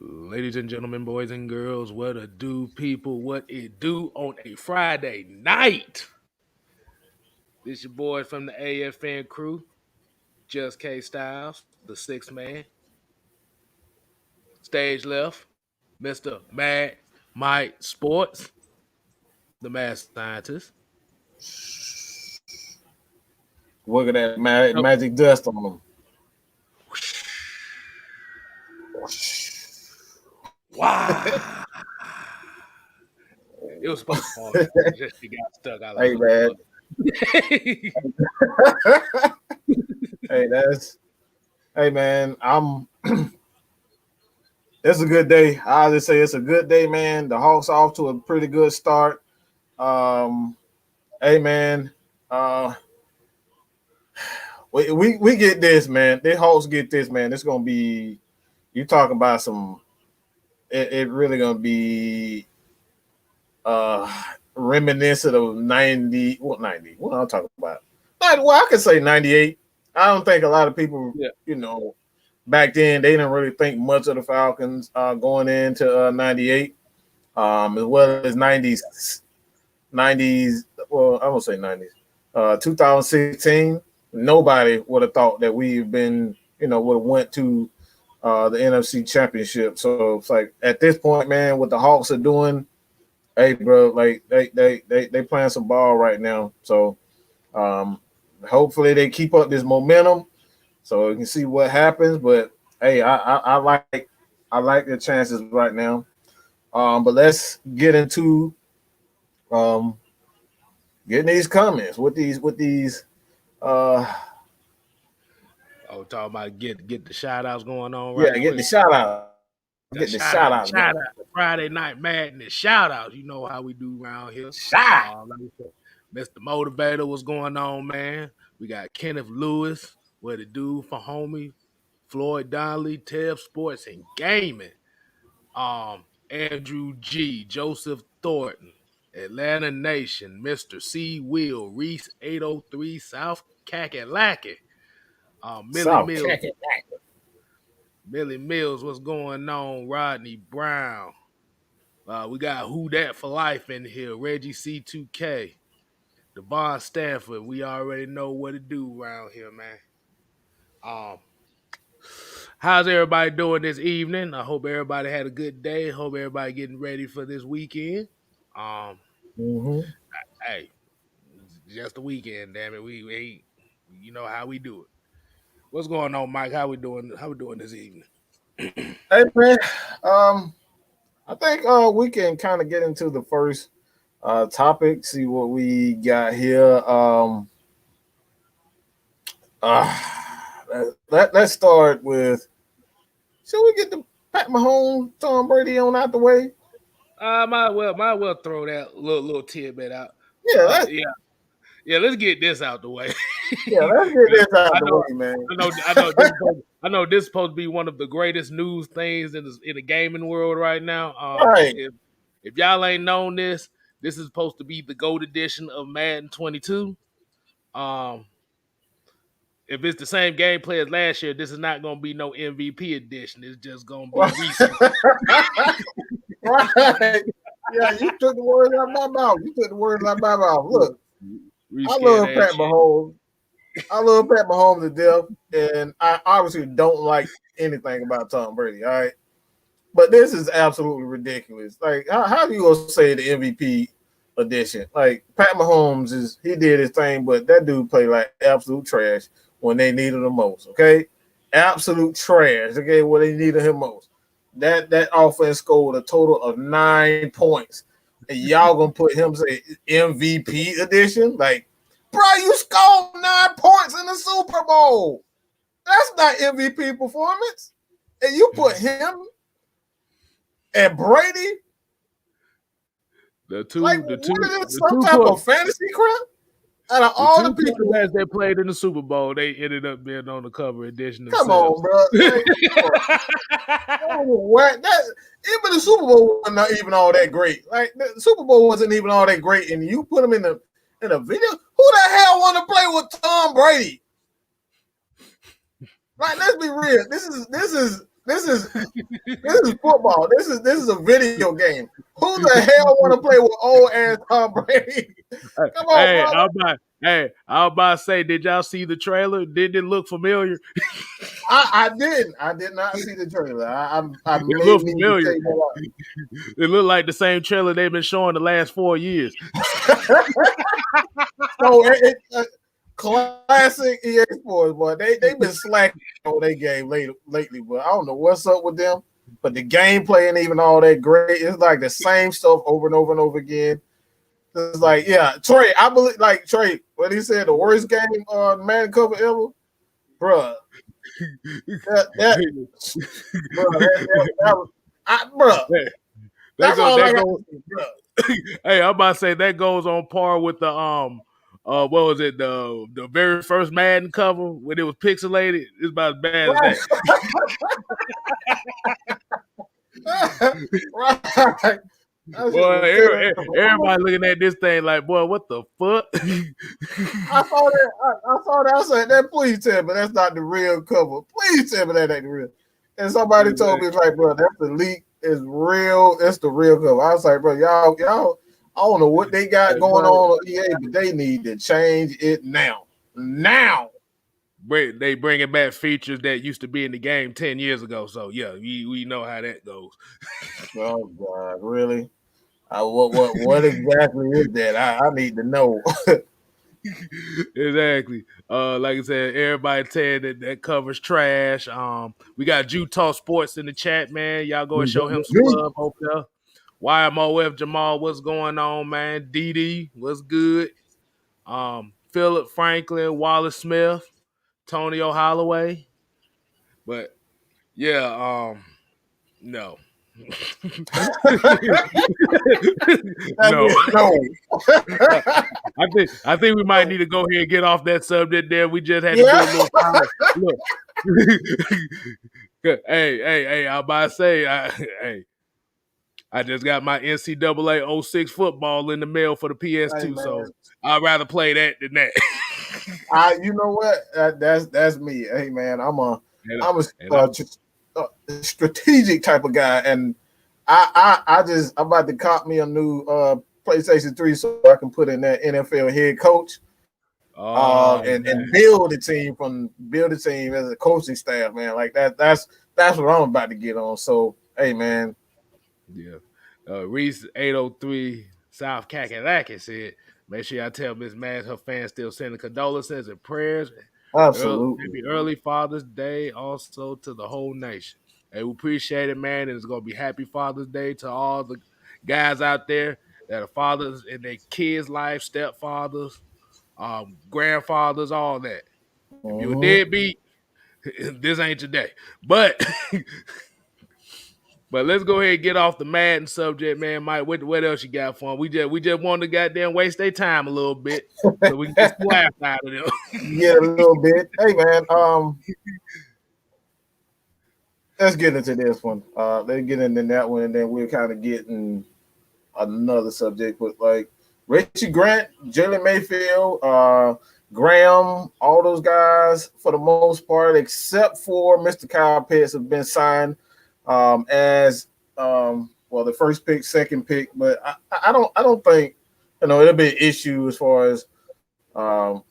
Ladies and gentlemen, boys and girls, what a do, people, what it do on a Friday night. This your boy from the AFN crew, Just KSTYLZ, the sixth man. Stage left, Mr. Mad Mike Sports, the mad scientist. Look at that Oh, magic dust on them. wow. It was supposed to fall down. Just he got stuck. I like, Hey, man. Hey, man. It's a good day. I just say it's a good day, man. The Hawks off to a pretty good start. Hey, man. We get this, man. The Hawks get this, man. It's gonna be. You talking about some? It really gonna be reminiscent of 90. What 90? What I'm talking about? Well, I could say 98. I don't think a lot of people, back then they didn't really think much of the Falcons going into 98, as well as 90s. Well, I won't say 90s. 2016, nobody would have thought that we've been, would have went to the NFC Championship. So it's like at this point, man, what the Hawks are doing, hey, bro, like they playing some ball right now. So hopefully they keep up this momentum, so we can see what happens. But hey, I like the chances right now. But let's get into getting these comments with these. Talking about get the shout outs going on right. Yeah, get the shout out. Get the shout out. Friday night madness shout outs. You know how we do around here. Mr. Motivator, what's going on, man? We got Kenneth Lewis, what it do for homie, Floyd Donnelly, Tev Sports and Gaming. Andrew G, Joseph Thornton, Atlanta Nation, Mr. C Will, Reese 803, South Kakalaki. Millie Mills, what's going on? Rodney Brown. We got Who Dat for Life in here. Reggie C2K. Devon Stanford. We already know what to do around here, man. How's everybody doing this evening? I hope everybody had a good day. Hope everybody getting ready for this weekend. Hey, just the weekend, damn it. We you know how we do it. What's going on, Mike? How we doing? How we doing this evening? Hey, man. I think we can kind of get into the first topic. See what we got here. Let's start with. Should we get the Pat Mahomes, Tom Brady on out the way? Might well throw that little tidbit out. Yeah, let's get this out the way. Let's get this out the way, man. I know this is supposed to be one of the greatest news things in the gaming world right now. Right. If y'all ain't known this is supposed to be the GOAT edition of Madden 22. If it's the same gameplay as last year, this is not going to be no MVP edition. It's just going to be recent. Right. Yeah, you took the words out of my mouth. Look, I love Pat Mahomes. I love Pat Mahomes to death, and I obviously don't like anything about Tom Brady. All right, but this is absolutely ridiculous. Like, how do you gonna say the MVP edition? Like, Pat Mahomes he did his thing, but that dude played like absolute trash when they needed him most. Okay, absolute trash. Okay, when they needed him most. That offense scored a total of 9 points, and y'all gonna put him say MVP edition? Like, bro, you scored 9 points in the Super Bowl. That's not MVP performance. And you put him and Brady. Some type of fantasy crap? Out of all the people that played in the Super Bowl, they ended up being on the cover edition. Come on, bro. Even the Super Bowl was not even all that great. Like, the Super Bowl wasn't even all that great, and you put him in a video. Who the hell want to play with Tom Brady? Like, let's be real. This is This is football. This is a video game. Who the hell want to play with old ass Tom Brady? Come on, Hey, brother. I was about to say, did y'all see the trailer? Did it look familiar? I didn't. I did not see the trailer. I It may looked need to familiar. take that out. It looked like the same trailer they've been showing the last 4 years. So classic EA Sports, boy. They've been slacking on their game lately, but I don't know what's up with them. But the gameplay ain't even all that great. It's like the same stuff over and over and over again. It's like, yeah, Trey. I believe, like Trey, what he said, the worst game Madden cover ever, bruh. That's all I got to say, bruh. Hey, I'm about to say that goes on par with the what was it, the very first Madden cover when it was pixelated. It's about as bad as that. Right. Boy, everybody looking at this thing like, boy, what the fuck? I saw that. I said, that. Please tell me that's not the real cover. Please tell me that ain't the real. And somebody told me, it's like, bro, that's the leak. Is real. It's the real cover. I was like, bro, y'all. I don't know what they got going on EA, but they need to change it now. Now. They bringing back features that used to be in the game 10 years ago. So yeah, we know how that goes. Oh God, really? What exactly is that? I need to know. Exactly. Like I said, everybody saying that covers trash. We got Utah Sports in the chat, man. Y'all go and show him some love over there. YMOF Jamal, what's going on, man? DD, what's good? Philip Franklin, Wallace Smith, Tonio Holloway. But yeah, no. No. I think we might need to go ahead and get off that subject there. We just had to do a little time. Look. Hey, I'm about to say, I just got my NCAA 06 football in the mail for the PS2, so I'd rather play that than that. You know what? That's me. Hey man, I'm a strategic type of guy, and I'm about to cop me a new PlayStation 3 so I can put in that NFL head coach. And build a team as a coaching staff, man. Like that's what I'm about to get on. So hey man. Yeah. Reese 803 South Kakalaki said, make sure y'all tell Miss Mads her fans still sending condolences and prayers. Absolutely. Maybe early Father's Day also to the whole nation. Hey, we appreciate it, man. And it's gonna be happy Father's Day to all the guys out there that are fathers in their kids' life, stepfathers, grandfathers, all that. If you're a deadbeat, this ain't your day. But let's go ahead and get off the Madden subject, man. Mike, what else you got for them? We just want to goddamn waste their time a little bit so we can get some laughs out of them. Yeah, a little bit. Hey man, let's get into this one. Let's get into that one, and then we're kind of getting another subject with like Richie Grant, Jalen Mayfield, Graham, all those guys for the most part, except for Mr. Kyle Pitts, have been signed as the first pick, second pick. But I don't think it'll be an issue as far as Kyle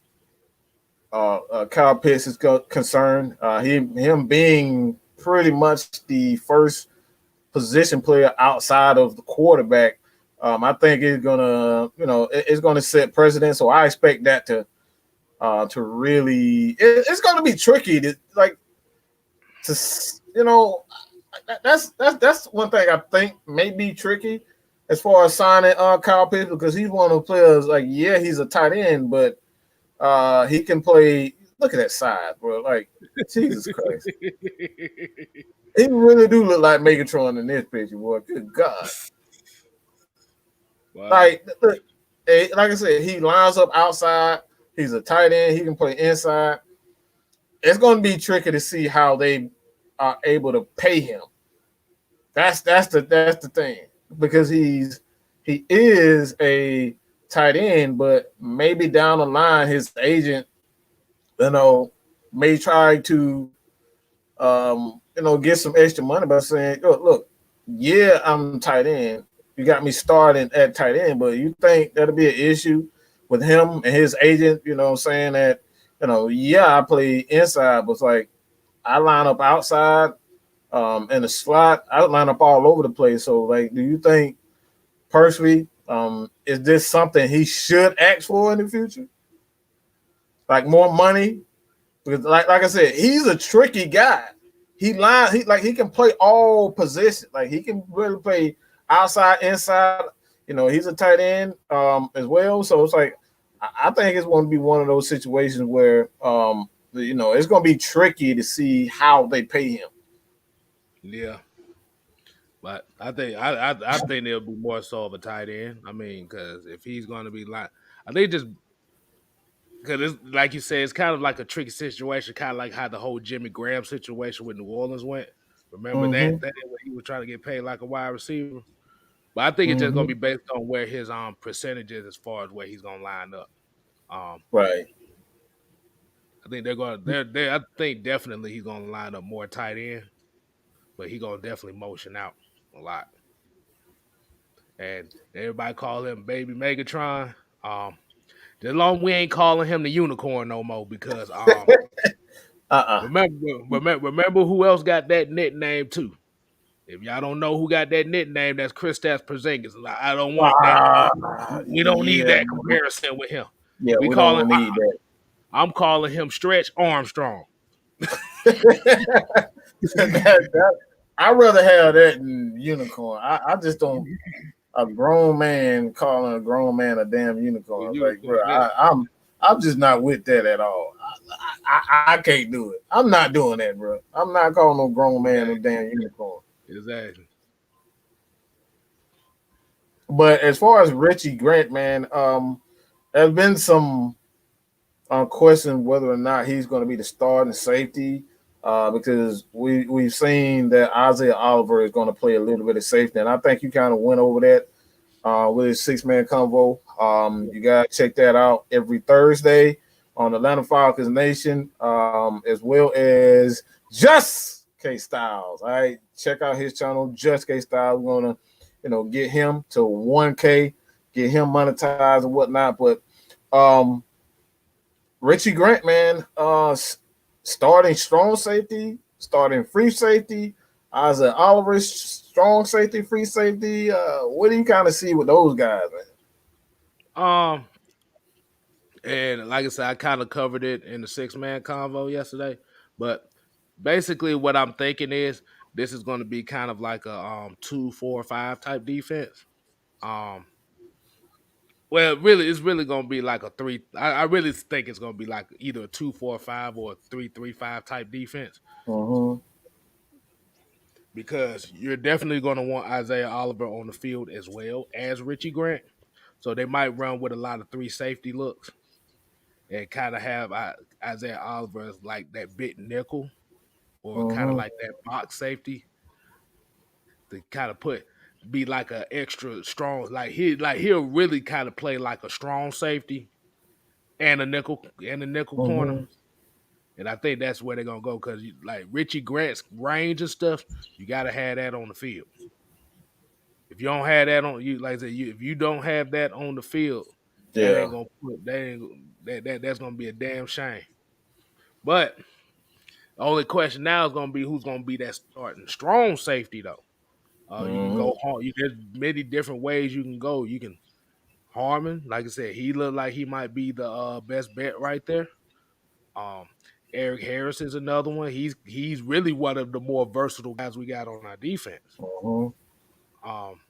Pitts is concerned. Him being pretty much the first position player outside of the quarterback. I think it's gonna set precedent. So I expect that to really it's gonna be tricky that's one thing I think may be tricky as far as signing Kyle Pitts, because he's one of the players like, yeah, he's a tight end, but he can play. Look at that side, bro. Like, Jesus Christ. He really do look like Megatron in this picture, boy. Good God. Wow. Like I said, he lines up outside. He's a tight end. He can play inside. It's going to be tricky to see how they are able to pay him. That's the thing, because he is a tight end, but maybe down the line his agent, may try to get some extra money by saying, look, yeah, I'm tight end. You got me starting at tight end, but you think that'll be an issue with him and his agent, saying that, yeah, I play inside, but it's like I line up outside, in the slot, I line up all over the place. So, like, do you think personally, is this something he should ask for in the future? Like more money? Because like I said, he's a tricky guy. He can play all positions. Like he can really play outside, inside. He's a tight end as well. So it's like I think it's going to be one of those situations where it's going to be tricky to see how they pay him. Yeah. But I think there'll be more so of a tight end. I mean, because if he's going to be like, I think just because it's like you said, it's kind of like a tricky situation, kind of like how the whole Jimmy Graham situation with New Orleans went. Remember that Mm-hmm. that when he was trying to get paid like a wide receiver. But I think it's just Mm-hmm. gonna be based on where his percentages as far as where he's gonna line up. Um, Right. I think they're gonna they I think definitely he's gonna line up more tight end, but he gonna definitely motion out a lot. And everybody call him Baby Megatron. Just long we ain't calling him the unicorn no more because Uh-uh. remember who else got that nickname too. If y'all don't know who got that nickname, that's Kristaps Porzingis. I don't want that. We don't need Yeah. that comparison with him. Yeah, We we call it. don't need that. I'm calling him Stretch Armstrong. I'd rather have that than unicorn. I just don't. A grown man calling a grown man a damn unicorn. Like, bro, Yeah, I'm just not with that at all. I can't do it. I'm not doing that, bro. I'm not calling no grown man a damn unicorn. exactly. But as far as Richie Grant, man, there's been some question whether or not he's going to be the starting safety, because we've seen that Isaiah Oliver is going to play a little bit of safety, and I think you kind of went over that with his 6-man convo. You got to check that out every Thursday on Atlanta Falcons Nation, as well as Just Kstlyz. All right, check out his channel, Just Kstlyz. We're gonna, get him to 1K, get him monetized and whatnot. But Richie Grant, man, starting strong safety, starting free safety. Isaiah Oliver, strong safety, free safety. What do you kind of see with those guys, man. And like I said, I kind of covered it in the 6-man convo yesterday. But basically, what I'm thinking is this is going to be kind of like a 2-4-5 type defense. Um, well, really, it's really going to be like a three. I really think it's going to be like either a 2-4-5 or a 3-3-5 type defense man? because you're definitely going to want Isaiah Oliver on the field as well as Richie Grant. So they might run with a lot of 3 safety looks and kind of have Isaiah Oliver as like that big nickel or kind of Mm-hmm. like that box safety to kind of be like a extra strong he'll really kind of play like a strong safety and a nickel corner. Mm-hmm. And I think that's where they're gonna go because like Richie Grant's range and stuff, you gotta have that on the field. If you don't have that on you, like I said, if you don't have that on the field, that Yeah. ain't gonna put that ain't that's gonna be a damn shame. But the only question now is gonna be who's gonna be that starting strong safety though. You can Mm-hmm. go hard. There's many different ways you can go. You can Harmon, like I said, he looked like he might be the best bet right there. Um, Eric Harris is another one. He's really one of the more versatile guys we got on our defense. Mm-hmm. Um,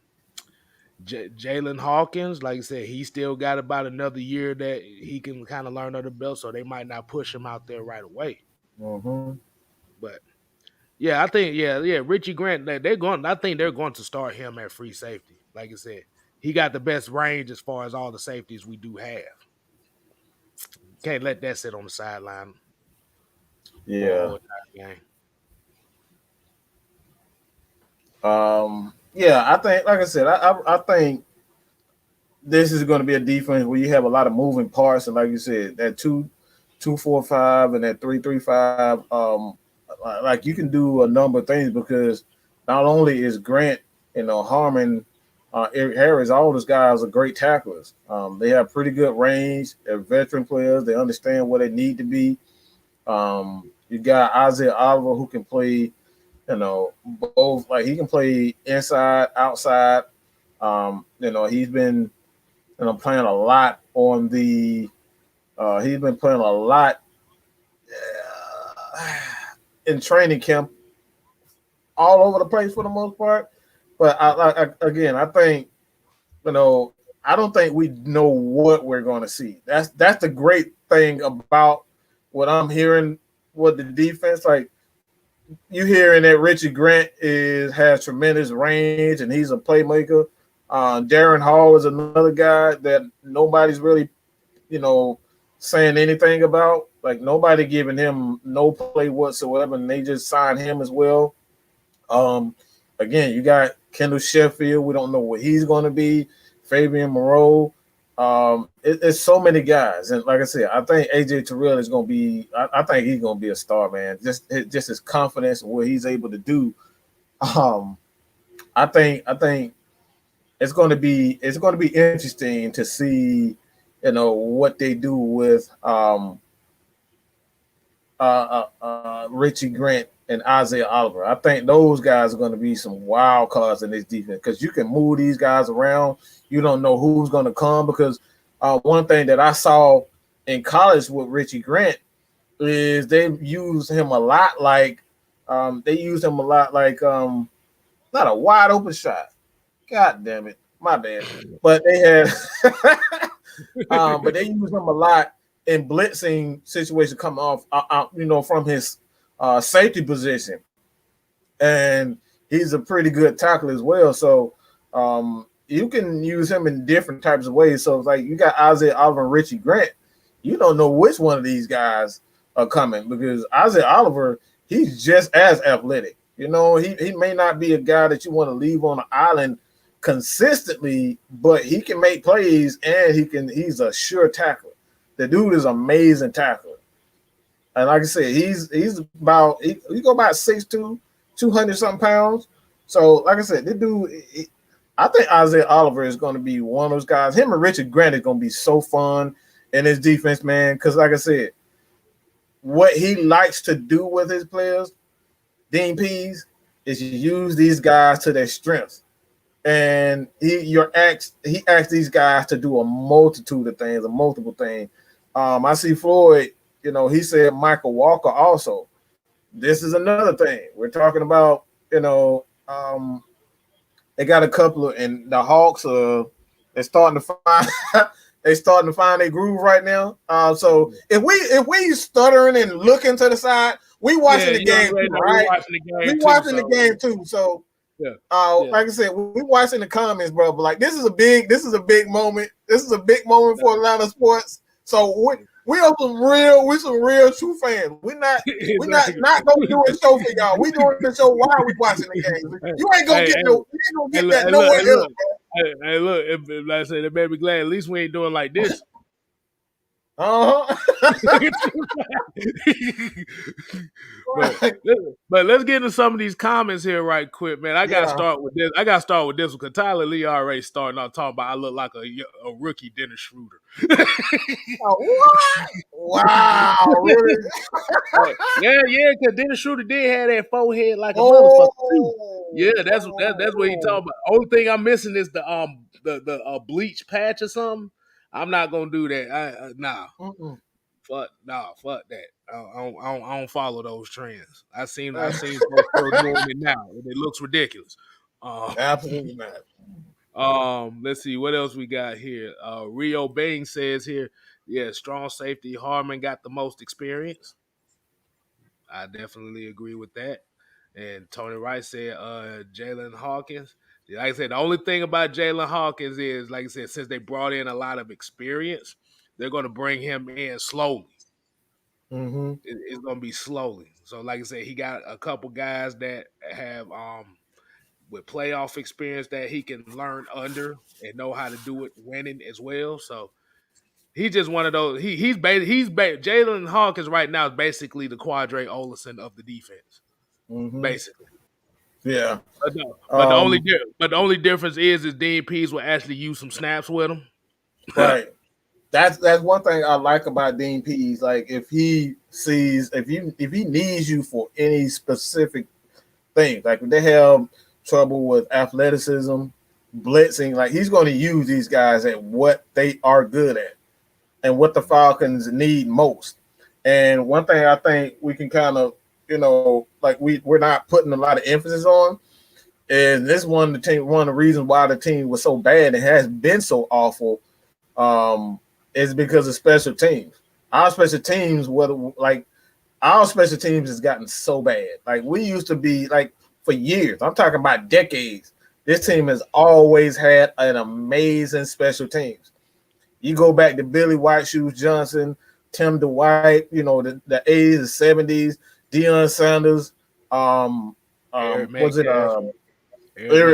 Jalen Hawkins, like I said, he still got about another year that he can kind of learn under the belt, so they might not push him out there right away. Mm-hmm. But yeah, I think Richie Grant, they're going. I think they're going to start him at free safety. Like I said, he got the best range as far as all the safeties we do have. Can't let that sit on the sideline for a Yeah. whole entire game. Yeah, I think, like I said, I think this is going to be a defense where you have a lot of moving parts, and like you said, that 2-4-5 and that 3-3-5. like you can do a number of things because not only is Grant, Harmon, Eric Harris, all those guys are great tacklers. They have pretty good range. They're veteran players. They understand what they need to be. You got Isaiah Oliver who can play, both. Like he can play inside, outside. He's been, playing a lot on the. He's been playing a lot in training camp, all over the place for the most part. But again, I think I don't think we know what we're going to see. That's the great thing about what I'm hearing with the defense. Like you hearing that Richie Grant has tremendous range and he's a playmaker. Darren Hall is another guy that nobody's really, saying anything about. Like nobody giving him no play whatsoever, and they just signed him as well. Um, Again, you got Kendall Sheffield. We don't know what he's going to be. Fabian Moreau. It's so many guys, and like I said, I think AJ Terrell is going to be. I think he's going to be a star, man. Just his confidence and what he's able to do. Um, I think it's going to be interesting to see, what they do with Richie Grant and Isaiah Oliver. I think those guys are going to be some wild cards in this defense because you can move these guys around. You don't know who's going to come because one thing that I saw in college with Richie Grant is they used him a lot like not a wide open shot. God damn it, my bad. But they had but they used him a lot in blitzing situations coming off, from his safety position, and he's a pretty good tackler as well. So you can use him in different types of ways. So it's like you got Isaiah Oliver and Richie Grant. You don't know which one of these guys are coming because Isaiah Oliver, he's just as athletic. He may not be a guy that you want to leave on the island consistently, but he can make plays and he's a sure tackler. The dude is an amazing tackler. And like I said, he's about he go about 6'2", 200 something pounds. So like I said, this dude, I think Isaiah Oliver is going to be one of those guys. Him and Richard Grant is going to be so fun in his defense, man. Because like I said, what he likes to do with his players, Dean Pease, is use these guys to their strengths. And he asks these guys to do a multitude of things, a multiple things. I see Floyd, he said Michael Walker also. This is another thing. We're talking about, they got a couple of, and the Hawks they're starting to find their groove right now. So if we stuttering and looking to the side, we watching the game too, right? We watching the game too. So yeah. Like I said, we watching the comments, bro. But like this is a big moment. This is a big moment for Atlanta sports. So we are some real true fans. We're not gonna do a show for y'all. We doing the show while we watching the game. You ain't gonna get that nowhere else. Hey, look, like I said, it made me glad. At least we ain't doing like this. But let's get into some of these comments here right quick, man. I gotta start with this. One because Tyler Lee already starting out talking about I look like a rookie Dennis Schroeder. What? Wow, really? Yeah, because Dennis Schroeder did have that forehead like a motherfucker too. Yeah, that's what he talking about. Only thing I'm missing is the bleach patch or something. I'm not gonna do that. Nah. Fuck that. I don't follow those trends. I seen folks doing it now. It looks ridiculous. Absolutely not. Let's see what else we got here. Rio Bang says here, yeah, strong safety. Harmon got the most experience. I definitely agree with that. And Tony Wright said, Jalen Hawkins. Like I said, the only thing about Jalen Hawkins is, like I said, since they brought in a lot of experience, they're going to bring him in slowly. Mm-hmm. It's going to be slowly. So, like I said, he got a couple guys that have with playoff experience that he can learn under and know how to do it winning as well. So He's just one of those. Jalen Hawkins right now is basically the Quadre Olison of the defense, basically. Yeah. But no, but the only difference is Dean Pease will actually use some snaps with him. Right. That's one thing I like about Dean Pease. Like if he needs you for any specific thing, like if they have trouble with athleticism, blitzing, like he's going to use these guys at what they are good at and what the Falcons need most. And one thing I think we can kind of, like we're not putting a lot of emphasis on is this one of the reasons why the team was so bad and has been so awful. Is because of special teams. Our special teams has gotten so bad. Like we used to be like for years. I'm talking about decades. This team has always had an amazing special teams. You go back to Billy White Shoes Johnson, Tim Dwight, the 80s, the 70s, Deion Sanders, Eric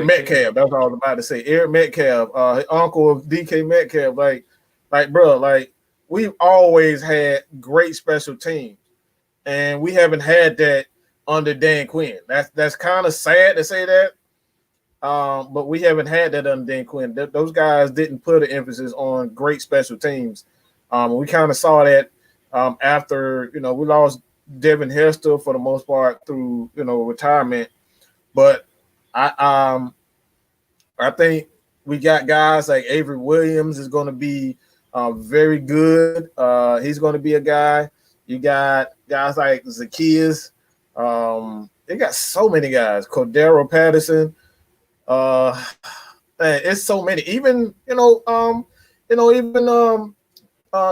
Metcalf. That's what I was about to say. Eric Metcalf, uncle of DK Metcalf, bro, we've always had great special teams, and we haven't had that under Dan Quinn. That's kind of sad to say that, but we haven't had that under Dan Quinn. Those guys didn't put an emphasis on great special teams. We kind of saw that after we lost Devin Hester for the most part through retirement, but I think we got guys like Avery Williams is going to be very good. He's going to be a guy. You got guys like Zacchaeus. They got so many guys. Cordarrelle Patterson. It's so many. Even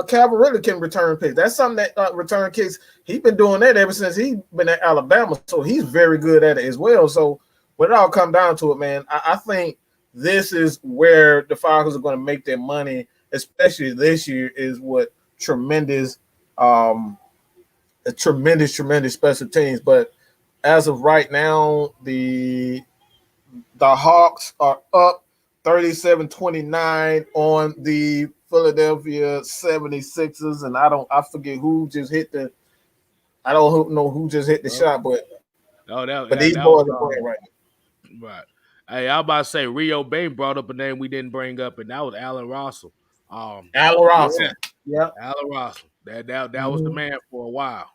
Cavalry can return kicks. That's something that return kicks. He's been doing that ever since he's been at Alabama. So he's very good at it as well. So when it all comes down to it, man, I think this is where the Falcons are going to make their money, especially this year, is what tremendous special teams. But as of right now, the Hawks are up 37-29 on the Philadelphia 76ers, and I forget who just hit the I don't know who just hit the shot, but these boys are playing right now. Right. Hey, I was about to say Rio Bain brought up a name we didn't bring up, and that was Allen Russell. Allen Russell. Yeah. Allen Russell. That was the man for a while.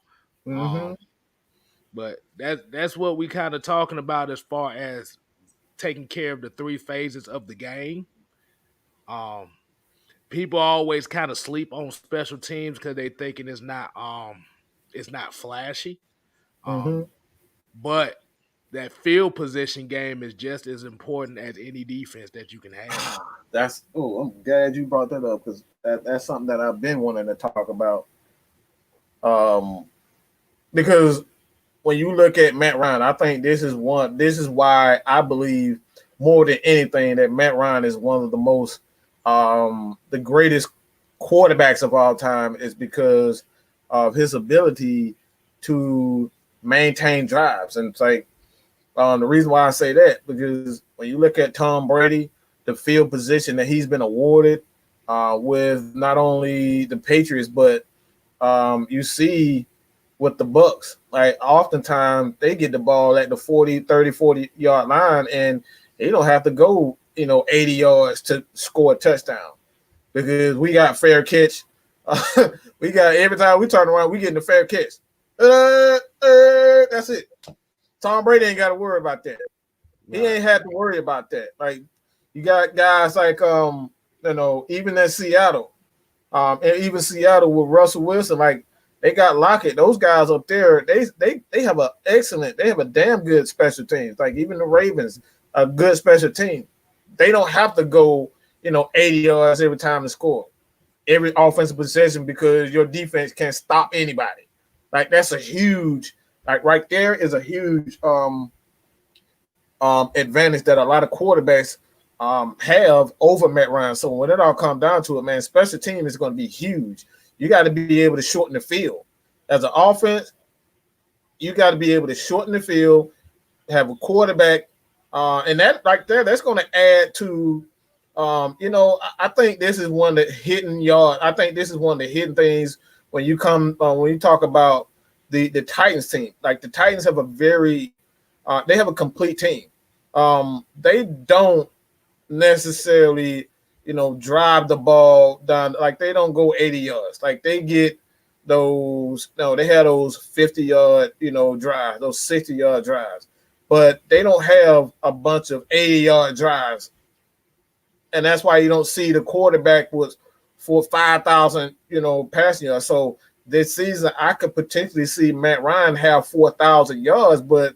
But that's what we kind of talking about as far as taking care of the three phases of the game. People always kind of sleep on special teams because they thinking it's not flashy. But that field position game is just as important as any defense that you can have. I'm glad you brought that up because that's something that I've been wanting to talk about. Because when you look at Matt Ryan, I think this is why I believe more than anything that Matt Ryan is one of the most the greatest quarterbacks of all time is because of his ability to maintain drives. And it's like the reason why I say that, because when you look at Tom Brady, the field position that he's been awarded with not only the Patriots, but you see with the Bucks, like oftentimes they get the ball at the 40 yard line and they don't have to go 80 yards to score a touchdown because we got fair catch. We got every time we turn around, we getting a fair catch. That's it. Tom Brady ain't got to worry about that. He ain't had to worry about that. Like you got guys like even in Seattle, and even Seattle with Russell Wilson, like they got Lockett. Those guys up there, they have a damn good special teams. Like even the Ravens, a good special team. They don't have to go 80 yards every time to score, every offensive possession because your defense can't stop anybody. Like that's a huge. Like right there is a huge advantage that a lot of quarterbacks have over Matt Ryan. So when it all comes down to it, man, special team is going to be huge. You got to be able to shorten the field. As an offense, you got to be able to shorten the field, have a quarterback, and that right there, that's going to add to I think this is one that hidden yard. I think this is one of the hidden things when you talk about the Titans team. Like the Titans have they have a complete team. They don't necessarily, drive the ball down. Like they don't go 80 yards. Like they get those. No, they have those 50-yard, drives, those 60-yard drives, but they don't have a bunch of 80-yard drives. And that's why you don't see the quarterback was for 5,000, passing yards. So this season, I could potentially see Matt Ryan have 4,000 yards, but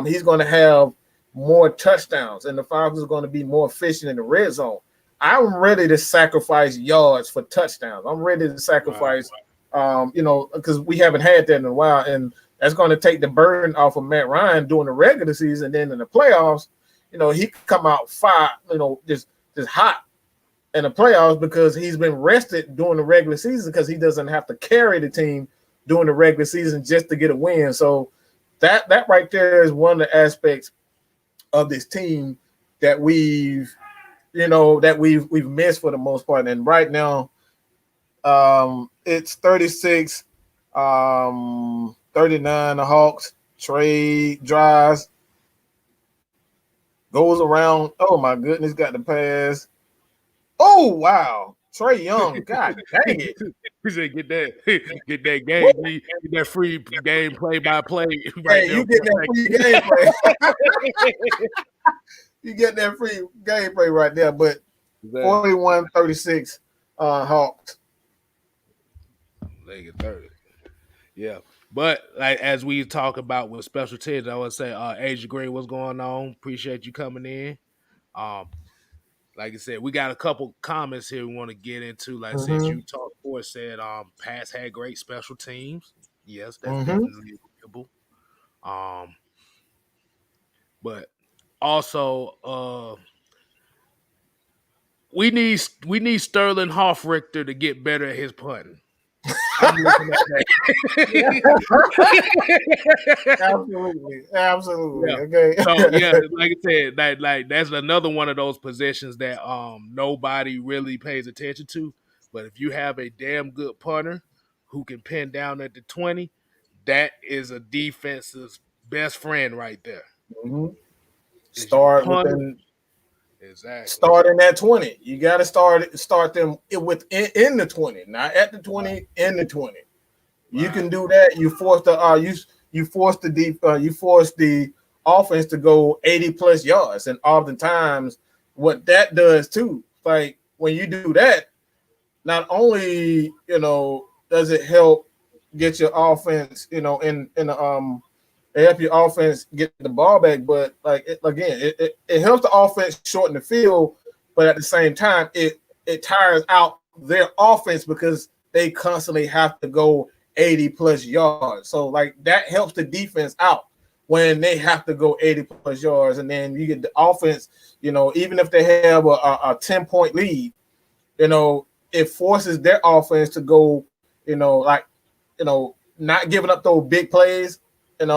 he's going to have more touchdowns, and the Falcons are going to be more efficient in the red zone. I'm ready to sacrifice yards for touchdowns. I'm ready to sacrifice, because we haven't had that in a while, and that's going to take the burden off of Matt Ryan during the regular season. Then in the playoffs, he could come out just hot in the playoffs because he's been rested during the regular season because he doesn't have to carry the team during the regular season just to get a win. So that right there is one of the aspects of this team that we've missed for the most part. And right now, it's 36, 39. The Hawks trade drives. Goes around. Oh my goodness, got the pass. Oh wow, Trey Young. God dang it! He said, "Get that game, get that free game play by play." Right, you get that free gameplay. You get that free gameplay right there. But 41-36, Hawks. They get 30. Yeah. But like as we talk about with special teams, I would say, Asia Green, what's going on? Appreciate you coming in. Like I said, we got a couple comments here we want to get into. Like since you talked before, said Pats had great special teams. Yes, that's definitely agreeable. But also we need Sterling Hoffrichter to get better at his punting. I'm looking at that. Absolutely. Yeah. Okay. So yeah, like I said, like that's another one of those positions that nobody really pays attention to. But if you have a damn good punter who can pin down at the 20, that is a defense's best friend right there. Start within. Exactly. Start in that 20. You got to start them in the 20, not at the 20, in the 20. Right. You can do that. You force the offense to go 80 plus yards, and oftentimes what that does too, like when you do that, not only does it help get your offense, help your offense get the ball back, but it helps the offense shorten the field, but at the same time, it tires out their offense because they constantly have to go 80 plus yards. So like that helps the defense out when they have to go 80 plus yards, and then you get the offense, even if they have a 10-point lead, it forces their offense to go, not giving up those big plays, and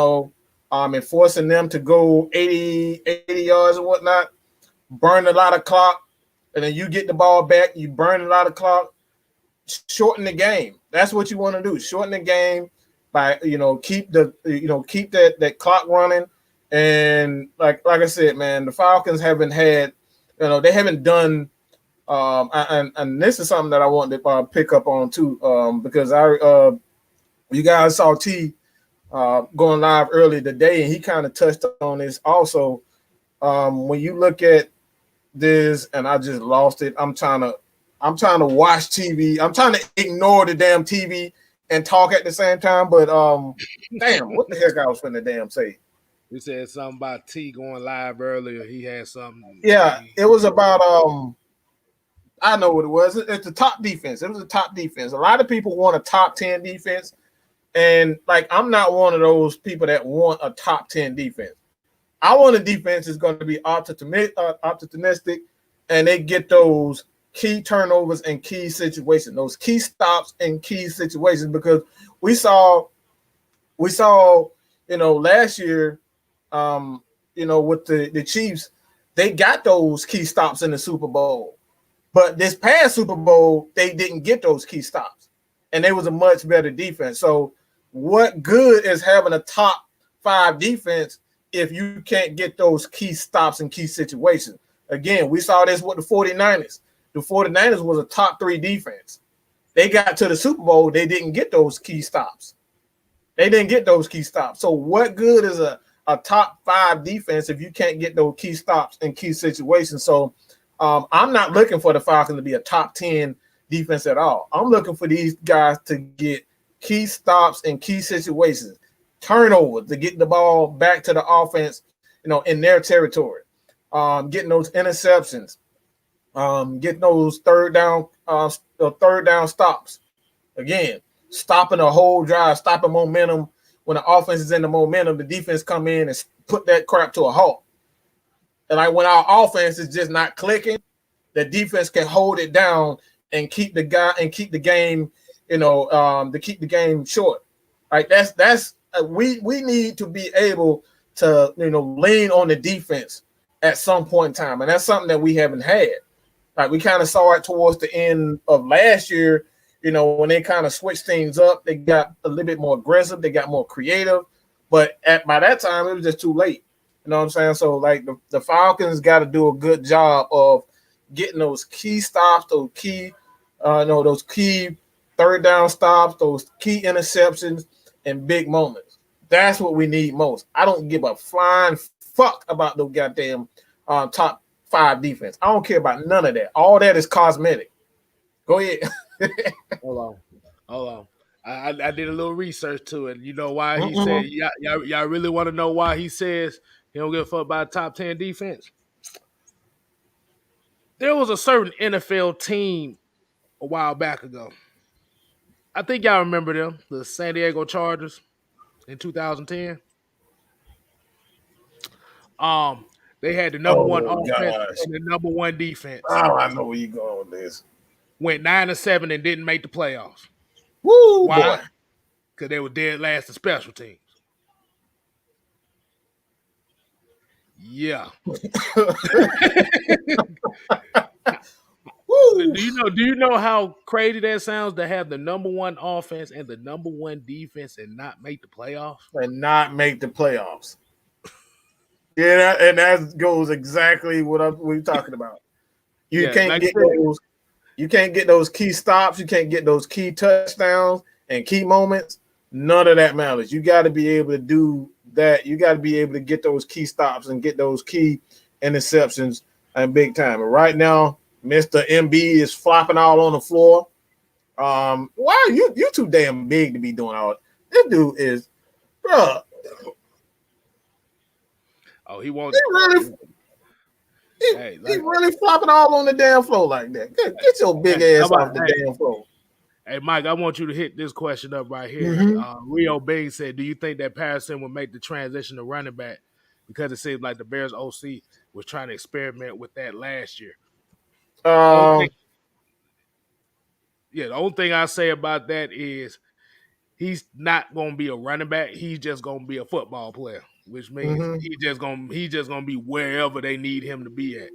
forcing them to go 80 yards and whatnot, burn a lot of clock, and then you get the ball back, you burn a lot of clock, shorten the game. That's what you want to do. Shorten the game by, keep that clock running. And like I said, man, the Falcons haven't had, they haven't done, and this is something that I want to pick up on too, because you guys saw T going live earlier today, and he kind of touched on this also. When you look at this, and I just lost it. I'm trying to watch TV. I'm trying to ignore the damn TV and talk at the same time. But damn, what the heck I was finna damn say? You said something about T going live earlier. He had something. Yeah, it was about I know what it was. It's the top defense. It was a top defense. A lot of people want a top 10 defense. And like, I'm not one of those people that want a top 10 defense. I want a defense that's going to be opportunistic, and they get those key turnovers and key situations, those key stops and key situations, because we saw, last year, with the Chiefs, they got those key stops in the Super Bowl. But this past Super Bowl, they didn't get those key stops. And they was a much better defense. So what good is having a top 5 defense if you can't get those key stops in key situations? Again, we saw this with the 49ers. The 49ers was a top 3 defense. They got to the Super Bowl, they didn't get those key stops. So what good is a top 5 defense if you can't get those key stops in key situations? So I'm not looking for the Falcons to be a top 10 defense at all. I'm looking for these guys to get key stops in key situations, turnovers to get the ball back to the offense, in their territory, getting those interceptions, getting those third down stops. Again, stopping a whole drive, stopping momentum. When the offense is in the momentum, the defense come in and put that crap to a halt. And like when our offense is just not clicking, the defense can hold it down and keep the game, to keep the game short. Like that's we need to be able to lean on the defense at some point in time, and that's something that we haven't had. Like we kind of saw it towards the end of last year, when they kind of switched things up, they got a little bit more aggressive, they got more creative, but by that time it was just too late. You know what I'm saying? So like the Falcons got to do a good job of getting those key stops, those key third down stops, those key interceptions, and big moments. That's what we need most. I don't give a flying fuck about those goddamn top 5 defense. I don't care about none of that. All that is cosmetic. Go ahead. Hold on. I did a little research to it. You know why he said y'all really want to know why he says he don't give a fuck about top 10 defense? There was a certain NFL team a while back ago. I think y'all remember them, the San Diego Chargers in 2010. They had the number 1 offense and the number 1 defense. Oh, I know where you're going with this. Went 9-7 and didn't make the playoffs. Woo, why? Boy. Because they were dead last in special teams. Yeah. Do you know how crazy that sounds to have the number 1 offense and the number 1 defense and not make the playoffs? Yeah, and that goes exactly what we're talking about. You can't get those key stops, you can't get those key touchdowns and key moments. None of that matters. You got to be able to do that. You got to be able to get those key stops and get those key interceptions and big time. And right now, Mr. MB is flopping all on the floor. Why are you too damn big to be doing all that? This dude is, bro. Oh, he won't. He really flopping all on the damn floor like that. Get your big ass off the damn floor. Hey, Mike, I want you to hit this question up right here. Rio Bing said, do you think that Patterson would make the transition to running back? Because it seems like the Bears OC was trying to experiment with that last year. The only thing I say about that is he's not going to be a running back. He's just going to be a football player, which means he's just going to be wherever they need him to be at.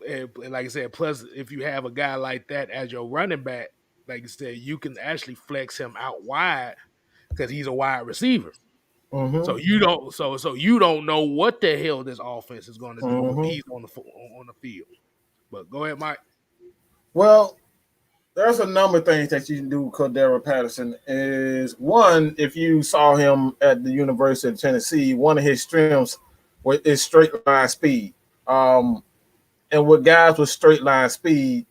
And like I said, plus if you have a guy like that as your running back, like I said, you can actually flex him out wide because he's a wide receiver. So you don't know what the hell this offense is going to do when he's on the field. But go ahead, Mike. Well, there's a number of things that you can do with Cordarrelle Patterson. Is one, if you saw him at the University of Tennessee, one of his strengths is straight line speed. And with guys with straight line speed,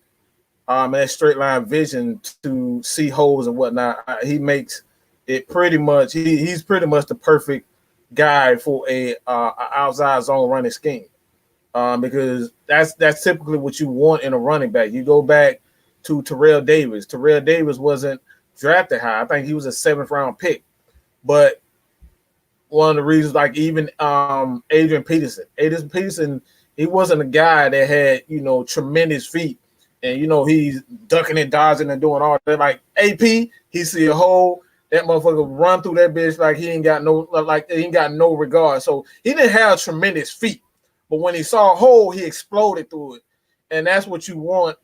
and that straight line vision to see holes and whatnot, he makes it pretty much. He's pretty much the perfect guy for a outside zone running scheme, because that's typically what you want in a running back. You go back to Terrell Davis. Terrell Davis wasn't drafted high. I think he was a 7th round pick, but one of the reasons, like even Adrian Peterson. He wasn't a guy that had, tremendous feet and, he's ducking and dodging and doing all that. Like AP, he see a hole, that motherfucker run through that bitch like he ain't got no regard. So he didn't have tremendous feet. but when he saw a hole, he exploded through it, and that's what you want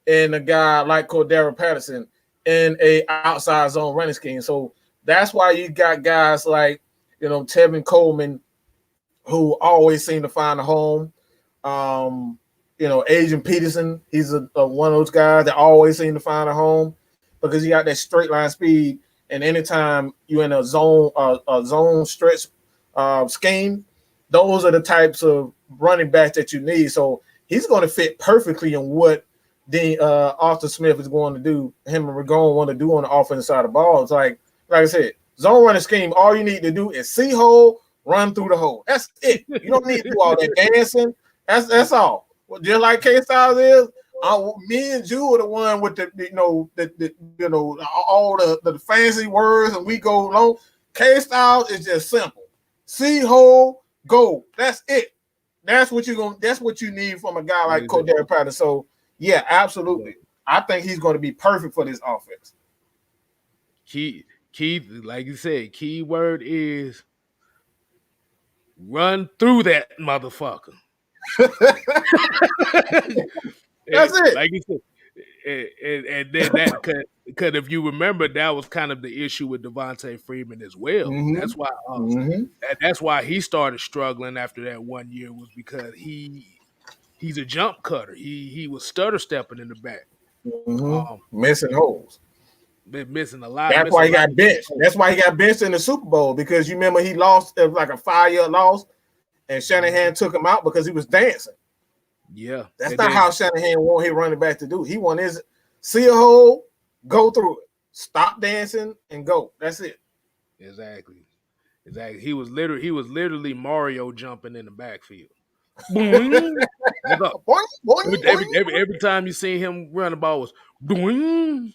in a guy like Cordarrelle Patterson in a outside zone running scheme. So that's why you got guys like Tevin Coleman, who always seem to find a home. Adrian Peterson, he's one of those guys that always seem to find a home because he got that straight line speed. And anytime you're in a zone stretch scheme, those are the types of running backs that you need. So he's going to fit perfectly in what Arthur Smith is going to do, him and Ragone want to do on the offensive side of the ball. It's like I said, zone running scheme, all you need to do is see hole, run through the hole. That's it. You don't need to do all that dancing. That's all. Well, just like KSTYLZ is, me and Jew are the one with all the fancy words, and we go long. KSTYLZ is just simple. See hole, go. That's it. That's what you need from a guy like Cordarrelle Patterson. So yeah, absolutely. I think he's going to be perfect for this offense. Key, like you said, key word is run through that motherfucker. That's it. Like you said, and then that because if you remember, that was kind of the issue with Devontae Freeman as well. Mm-hmm. That's why that's why he started struggling after that 1 year, was because he's a jump cutter. He was stutter stepping in the back, missing holes. Been missing a lot. That's why he got benched. That's why he got benched in the Super Bowl, because you remember he lost. It was like a 5-year loss, and Shanahan took him out because he was dancing. Yeah, that's not how Shanahan want his running back to do. He want his see a hole, go through it, stop dancing, and go. That's it. Exactly. He was literally Mario jumping in the backfield. Boing. Boing, boing, every time you see him run the ball was boing.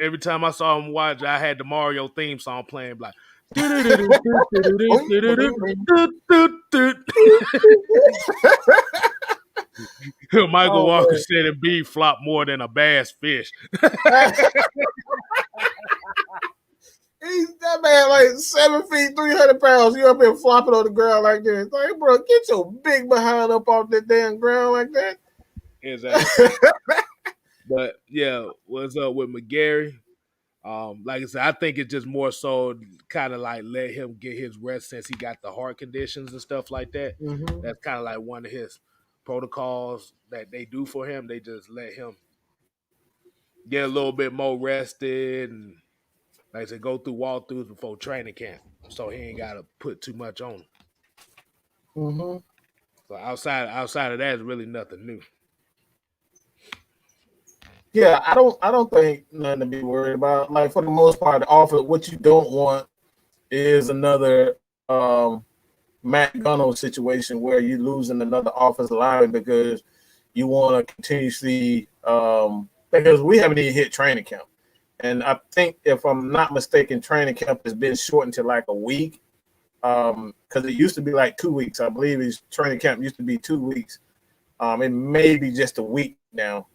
Every time I saw him watch, I had the Mario theme song playing, like Michael Walker said a bee flop more than a bass fish. He's that man like 7 feet, 300 pounds. You up here flopping on the ground like this. Like, bro, get your big behind up off that damn ground like that. Exactly. But yeah, what's up with McGarry? Like I said, I think it's just more so kind of like let him get his rest since he got the heart conditions and stuff like that. Mm-hmm. That's kind of like one of his protocols that they do for him. They just let him get a little bit more rested and, like I said, go through walkthroughs before training camp, so he ain't got to put too much on him. Mm-hmm. So outside of that, is really nothing new. Yeah, I don't think nothing to be worried about. Like, for the most part, the offer, what you don't want is another Matt Gunno situation where you're losing another offensive lineman because you want to continuously because we haven't even hit training camp. And I think, if I'm not mistaken, training camp has been shortened to like a week because it used to be like 2 weeks. I believe his training camp used to be 2 weeks. It may be just a week now.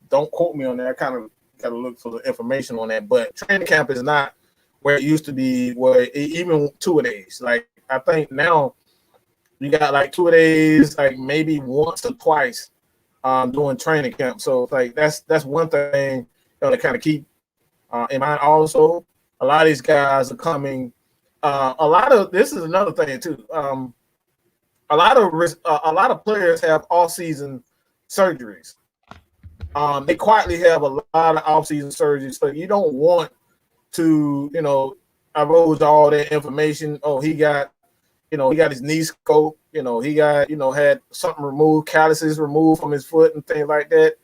Don't quote me on that. I kind of got to look for the information on that. But training camp is not where it used to be, where even 2 days. Like, I think now you got like 2 days, like maybe once or twice doing training camp. So like that's one thing to kind of keep in mind. Also, a lot of these guys are coming. This is another thing too. A lot of players have off-season surgeries. They quietly have a lot of off-season surgeries, so you don't want to, divulge all that information. Oh, he got his knee scope. He got, had something removed, calluses removed from his foot and things like that.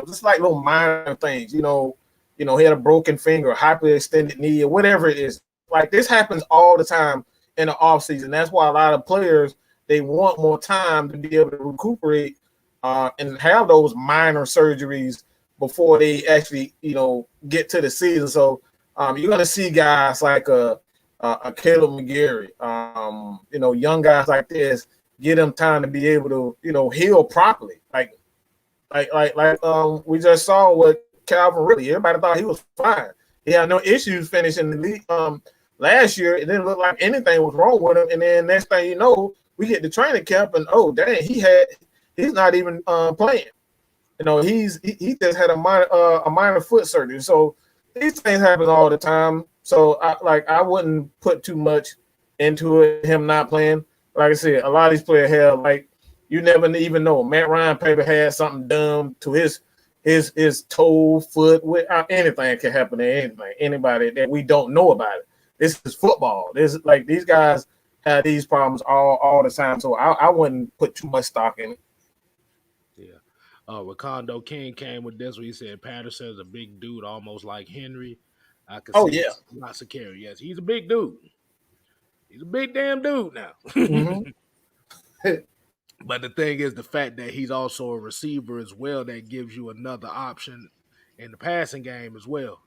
Just like little minor things. He had a broken finger, hyperextended knee, or whatever it is. Like, this happens all the time in the off-season. That's why a lot of players, they want more time to be able to recuperate and have those minor surgeries before they actually, get to the season. So you're going to see guys like a Caleb McGarry, young guys like this, get them time to be able to, heal properly. Like we just saw with Calvin Ridley. Everybody thought he was fine. He had no issues finishing the league, Last year, it didn't look like anything was wrong with him. And then next thing you know, we get to training camp and dang, he's not even playing. He just had a minor foot surgery. So these things happen all the time. So I wouldn't put too much into it, him not playing. Like I said, a lot of these players have you never even know. Matt Ryan paper had something done to his toe, foot, anything can happen to anything. Anybody that we don't know about it. This is football. These guys have these problems all the time. So I wouldn't put too much stock in it. Yeah. Ricondo King came with this one. He said Patterson is a big dude, almost like Henry. I could see lots of carry. Yes, he's a big dude. He's a big damn dude now. Mm-hmm. But the thing is the fact that he's also a receiver as well that gives you another option in the passing game as well.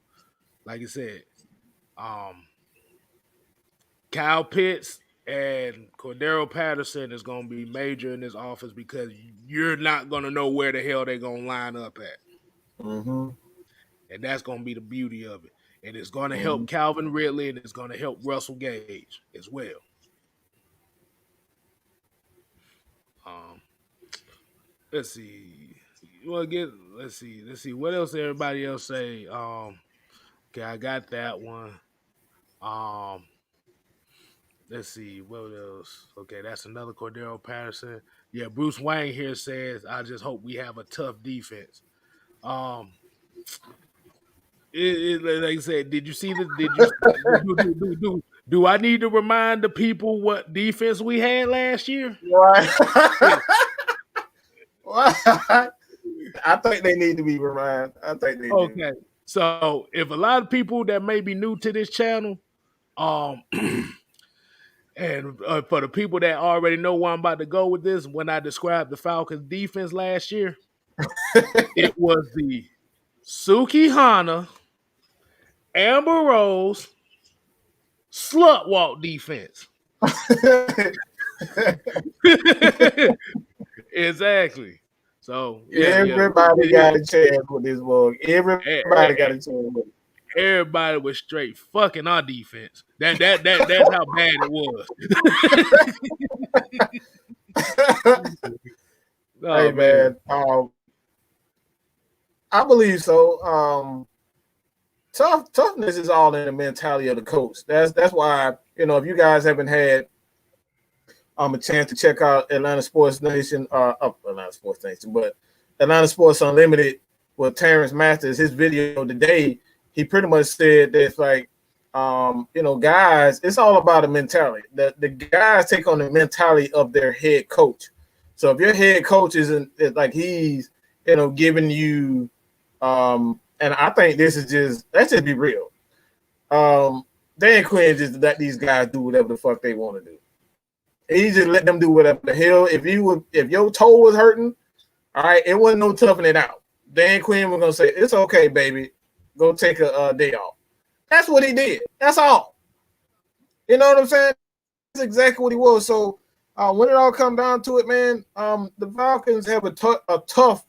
Like I said, Kyle Pitts and Cordarrelle Patterson is going to be major in this offense because you're not going to know where the hell they're going to line up at. Mm-hmm. And that's going to be the beauty of it. And it's going to help Calvin Ridley and it's going to help Russell Gage as well. Let's see. Let's see. What else everybody else say? Okay, I got that one. Let's see. What else? Okay, that's another Cordarrelle Patterson. Yeah, Bruce Wayne here says, I just hope we have a tough defense. Like I said, did you see this? Did you do I need to remind the people what defense we had last year? Right. I think they need to be reminded. I think they do. So if a lot of people that may be new to this channel, and for the people that already know where I'm about to go with this, when I described the Falcons defense last year, it was the Suki Hana, Amber Rose, slut walk defense. Exactly. So everybody got a chance with this book. Everybody got a chance with it. Everybody was straight fucking our defense. That's how bad it was. Hey man, I believe so. Toughness is all in the mentality of the coach. That's why if you guys haven't had a chance to check out Atlanta Sports Nation, Atlanta Sports Nation, but Atlanta Sports Unlimited with Terrence Masters, his video today, he pretty much said that it's like, guys, it's all about the mentality. The guys take on the mentality of their head coach. So if your head coach isn't like he's, giving you, and I think let's just be real. Dan Quinn just let these guys do whatever the fuck they want to do. He just let them do whatever the hell. If your toe was hurting, all right, it wasn't no toughing it out. Dan Quinn was gonna say, "It's okay, baby. Go take a day off." That's what he did. That's all. You know what I'm saying? That's exactly what he was. So when it all comes down to it, man, the Falcons have a tough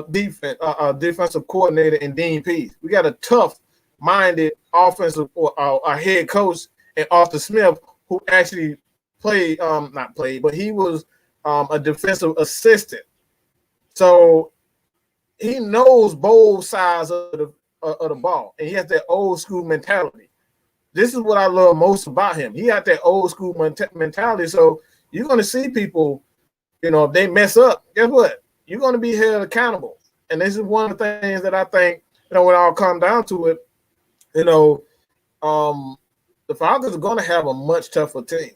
defensive coordinator in Dean Pease. We got a tough-minded offensive or head coach in Arthur Smith, who actually not played, but he was a defensive assistant. So he knows both sides of the ball, and he has that old school mentality. This is what I love most about him. He got that old school mentality. So you're going to see people, if they mess up, guess what? You're going to be held accountable. And this is one of the things that I think, when it all comes down to it, the Falcons are going to have a much tougher team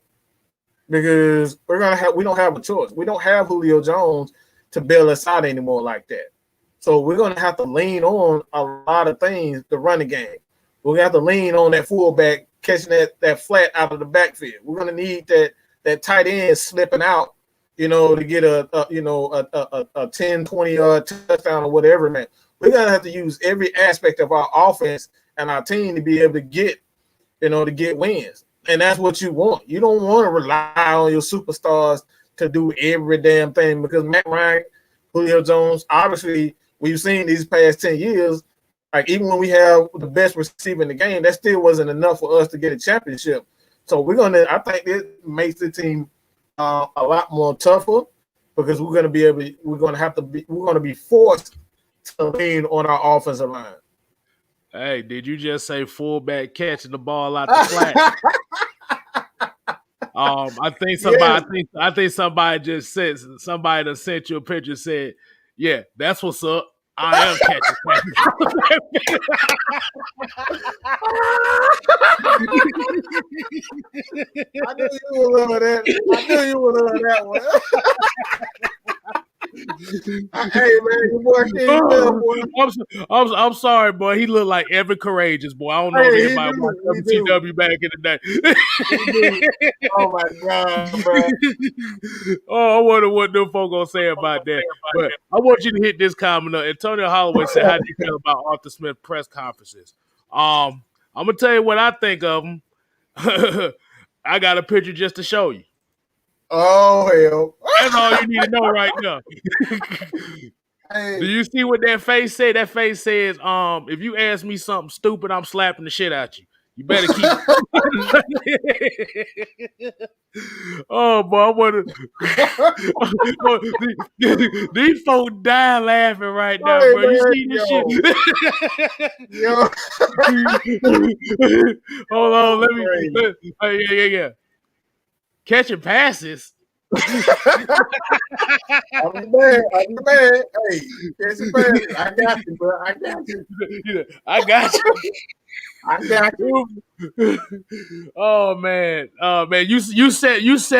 because we don't have a choice. We don't have Julio Jones to bail us out anymore like that. So we're going to have to lean on a lot of things, the running game. We're going to have to lean on that fullback catching that flat out of the backfield. We're going to need that tight end slipping out, to get a 10, 20 yard touchdown or whatever, man. We're going to have to use every aspect of our offense and our team to be able to get wins. And that's what you want. You don't want to rely on your superstars to do every damn thing because Matt Ryan, Julio Jones, obviously, we've seen these past 10 years, Like even when we have the best receiver in the game, that still wasn't enough for us to get a championship. So I think it makes the team a lot more tougher because we're going to be forced to lean on our offensive line. Hey, did you just say fullback catching the ball out the flat? I think somebody just said somebody that sent you a picture said, "Yeah, that's what's up. I am catching passes." I knew you would love that. I knew you would love that one. Hey man, your boy King boy. I'm sorry, boy. He looked like Evan Courageous, boy. I don't know if anybody watched WCW back in the day. Oh my god, bro. I wonder what them folk gonna say about that. But I want you to hit this comment up. Antonio Holloway said, "How do you feel about Arthur Smith press conferences?" I'm gonna tell you what I think of them. I got a picture just to show you. Oh hell! That's all you need to know right now. Hey. Do you see what that face said? That face says, if you ask me something stupid, I'm slapping the shit out you. You better keep. Oh, boy, I wonder. These folks dying laughing right now, bro. Man, you see this shit? Yo. Hold on, let me. Yeah. Catching passes. I'm the man. Hey, catching passes. I got you, bro. I got you. I got you. I got you. Oh man, you set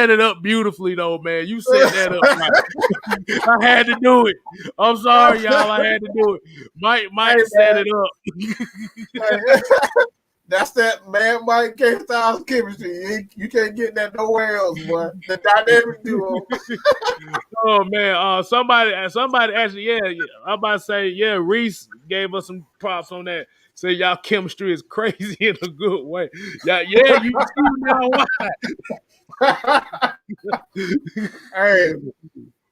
it up beautifully though, man. You set that up right. I had to do it. I'm sorry, y'all. I had to do it. Mike set it up. That's that man, Mike Kstlyz chemistry. You can't get that nowhere else, boy. The dynamic duo. Oh man, somebody actually, I'm about to say, Reese gave us some props on that. Say y'all chemistry is crazy in a good way. Yeah, you see now why. Hey,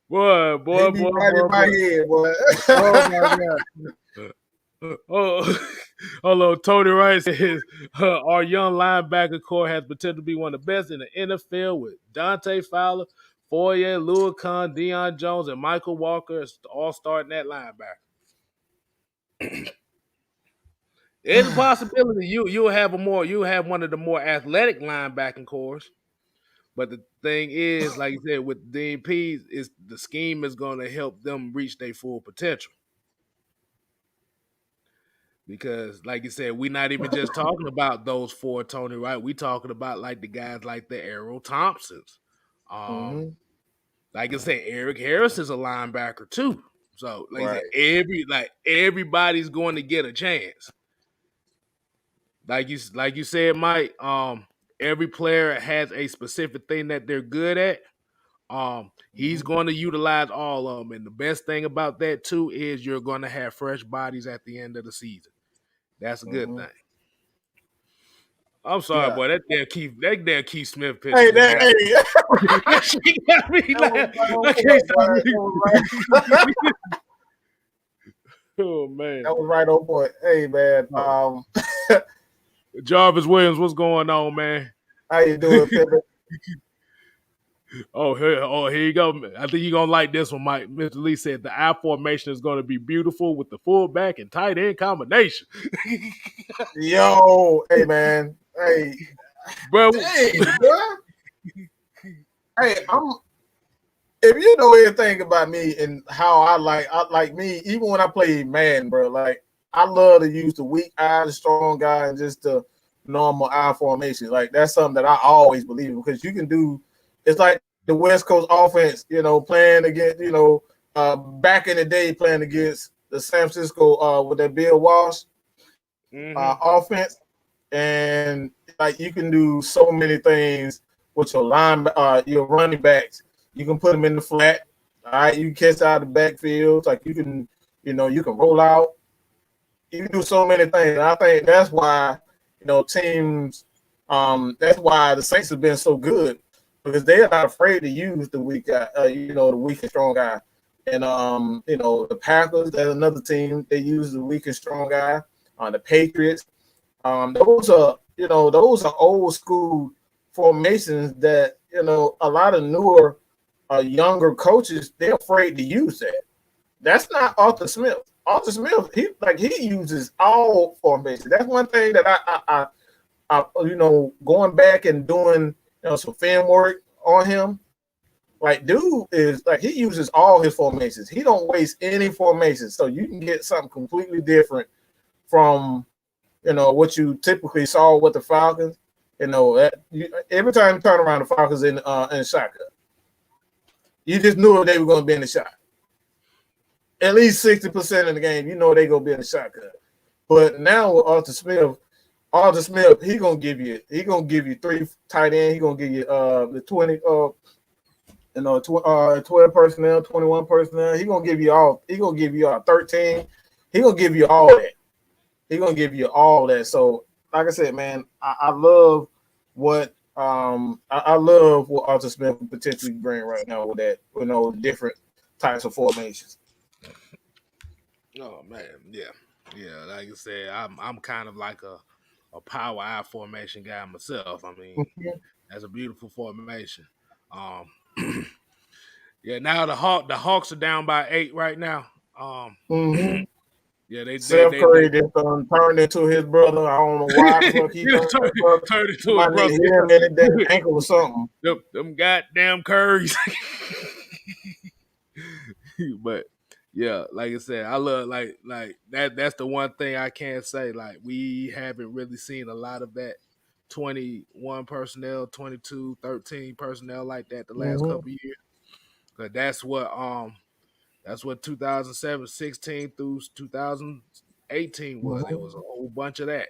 boy. My head, boy. Oh my god. Hello, Tony Wright says our young linebacker core has potential to be one of the best in the NFL with Dante Fowler, Foyer, Louis Kahn, Deion Jones, and Michael Walker all starting at linebacker. There's a possibility you'll have one of the more athletic linebacking cores. But the thing is, like you said, with DPs, is the scheme is going to help them reach their full potential. Because, like you said, we're not even just talking about those four, Tony, right? We talking about like the guys like the Errol Thompsons. Like I said, Eric Harris is a linebacker too. So, like I said, everybody's going to get a chance. Like you said, Mike. Every player has a specific thing that they're good at. He's going to utilize all of them, and the best thing about that too is you're going to have fresh bodies at the end of the season. That's a good thing. I'm sorry, boy. That damn Keith Smith picture. Hey, that shit got me oh man, that was right on point. Hey man, Jarvis Williams, what's going on, man? How you doing, Pippa? Here you go. I think you're gonna like this one, Mike. Mr. Lee said the I formation is gonna be beautiful with the fullback and tight end combination. Yo, hey man, hey, bro. Hey, if you know anything about me and how I like me, even when I play Madden, bro, like I love to use the weak eye, the strong guy, and just the normal I formation. Like that's something that I always believe in because you can do. It's like the West Coast offense, playing against, back in the day playing against the San Francisco with that Bill Walsh offense, and like you can do so many things with your your running backs. You can put them in the flat. All right, you can catch out of the backfield. Like you can, you can roll out. You can do so many things. And I think that's why, teams. That's why the Saints have been so good. Because they're not afraid to use the weak guy, the weak and strong guy. And the Packers, that's another team, they use the weak and strong guy. the Patriots. Those are old school formations that a lot of newer, younger coaches, they're afraid to use that. That's not Arthur Smith. Arthur Smith, he uses all formations. That's one thing that going back and doing some film work on him. Like, dude is like, he uses all his formations. He don't waste any formations, so you can get something completely different from what you typically saw with the Falcons. Every time you turn around, the Falcons in shotgun. You just knew they were going to be in the shot. At least 60% of the game, they're going to be in the shotgun. But now with Arthur Smith, he gonna give you 3 tight end. He gonna give you the 20 12 personnel, 21 personnel. He gonna give you all 13. He gonna give you all that. So like I said, man, I love what Arthur Smith can potentially bring right now with that, different types of formations. Oh man, yeah. Like I said, I'm kind of like a power I formation guy myself. I mean, that's a beautiful formation. Um, yeah. Now the Hawks are down by 8 right now. Yeah, Seth Curry just turned into his brother. I don't know why the fuck he turned into his brother. Hit him in that ankle or something. Them goddamn Currys. But yeah, like I said, I love like that. That's the one thing I can't say. Like, we haven't really seen a lot of that 21 personnel, 22, 13 personnel like that the last couple of years. But that's what 2007, 16 through 2018 was. It was a whole bunch of that.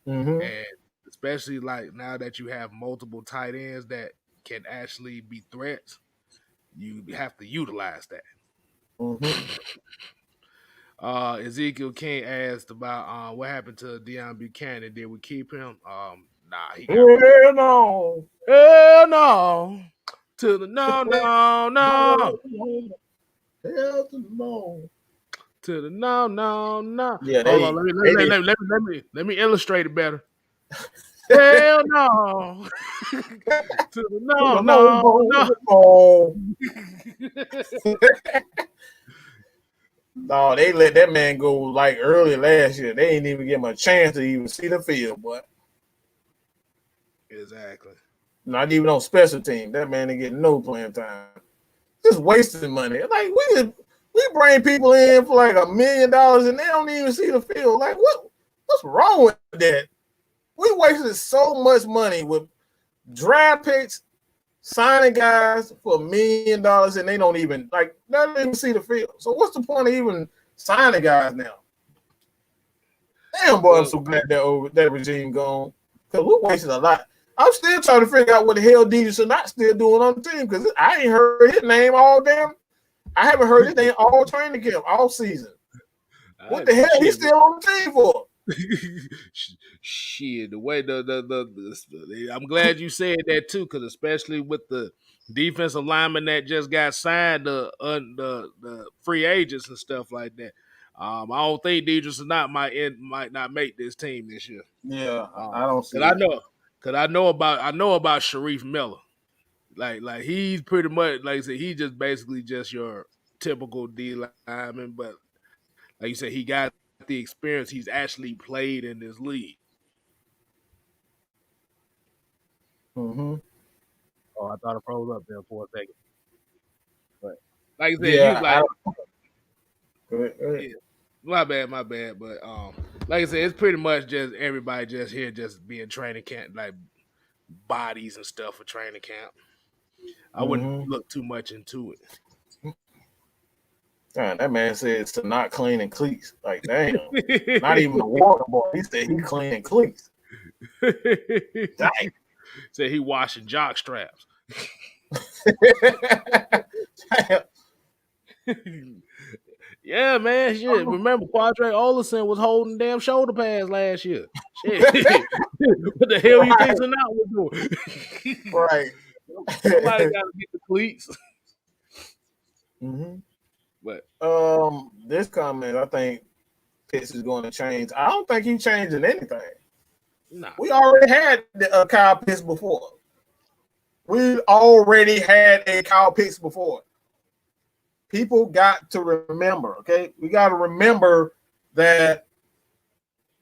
And especially like now that you have multiple tight ends that can actually be threats, you have to utilize that. Ezekiel King asked about what happened to Deion Buchanan. Did we keep him? Nah, he got hell no. Hell no. To the no. Hell to the no. To the no. Yeah, hold on. Let me illustrate it better. Hell no. To the no. No, they let that man go like early last year. They didn't even give him a chance to even see the field, boy. Exactly. Not even on special team. That man didn't get no playing time. Just wasting money. Like, we bring people in for like $1 million and they don't even see the field. Like, what's wrong with that? We wasted so much money with draft picks, signing guys for $1 million, and they don't even see the field. So what's the point of even signing guys now? Damn, boy, I'm so glad that regime gone, because we wasted a lot. I'm still trying to figure out what the hell DJ not still doing on the team, because I ain't heard his name all damn. I haven't heard his name all training camp, all season. What the hell he's still on the team for? Shit, the way I'm glad you said that too, because especially with the defensive lineman that just got signed, the free agents and stuff like that. I don't think Deidre might not make this team this year. Yeah, I don't see. I know about Sharif Miller. Like he's pretty much, like I said, he's just basically just your typical D lineman, but like you said, he got the experience. He's actually played in this league. Oh, I thought it froze up there for a second. But like I said, my bad. But like I said, it's pretty much just everybody just here, just being training camp, like bodies and stuff for training camp. I wouldn't look too much into it. Damn, that man said it's not cleaning cleats. Like, damn. Not even a water boy. He said he cleaning cleats. Dang. Said he washing jock straps. Yeah, man. Shit. Remember, Quadre Olison was holding damn shoulder pads last year. Shit. What the hell you think Sanat was doing? Right. Somebody got to get the cleats. But this comment, I think Pitts is going to change. I don't think he's changing anything. Nah. We already had Kyle Pitts before. We already had a Kyle Pitts before. People got to remember, okay? We got to remember that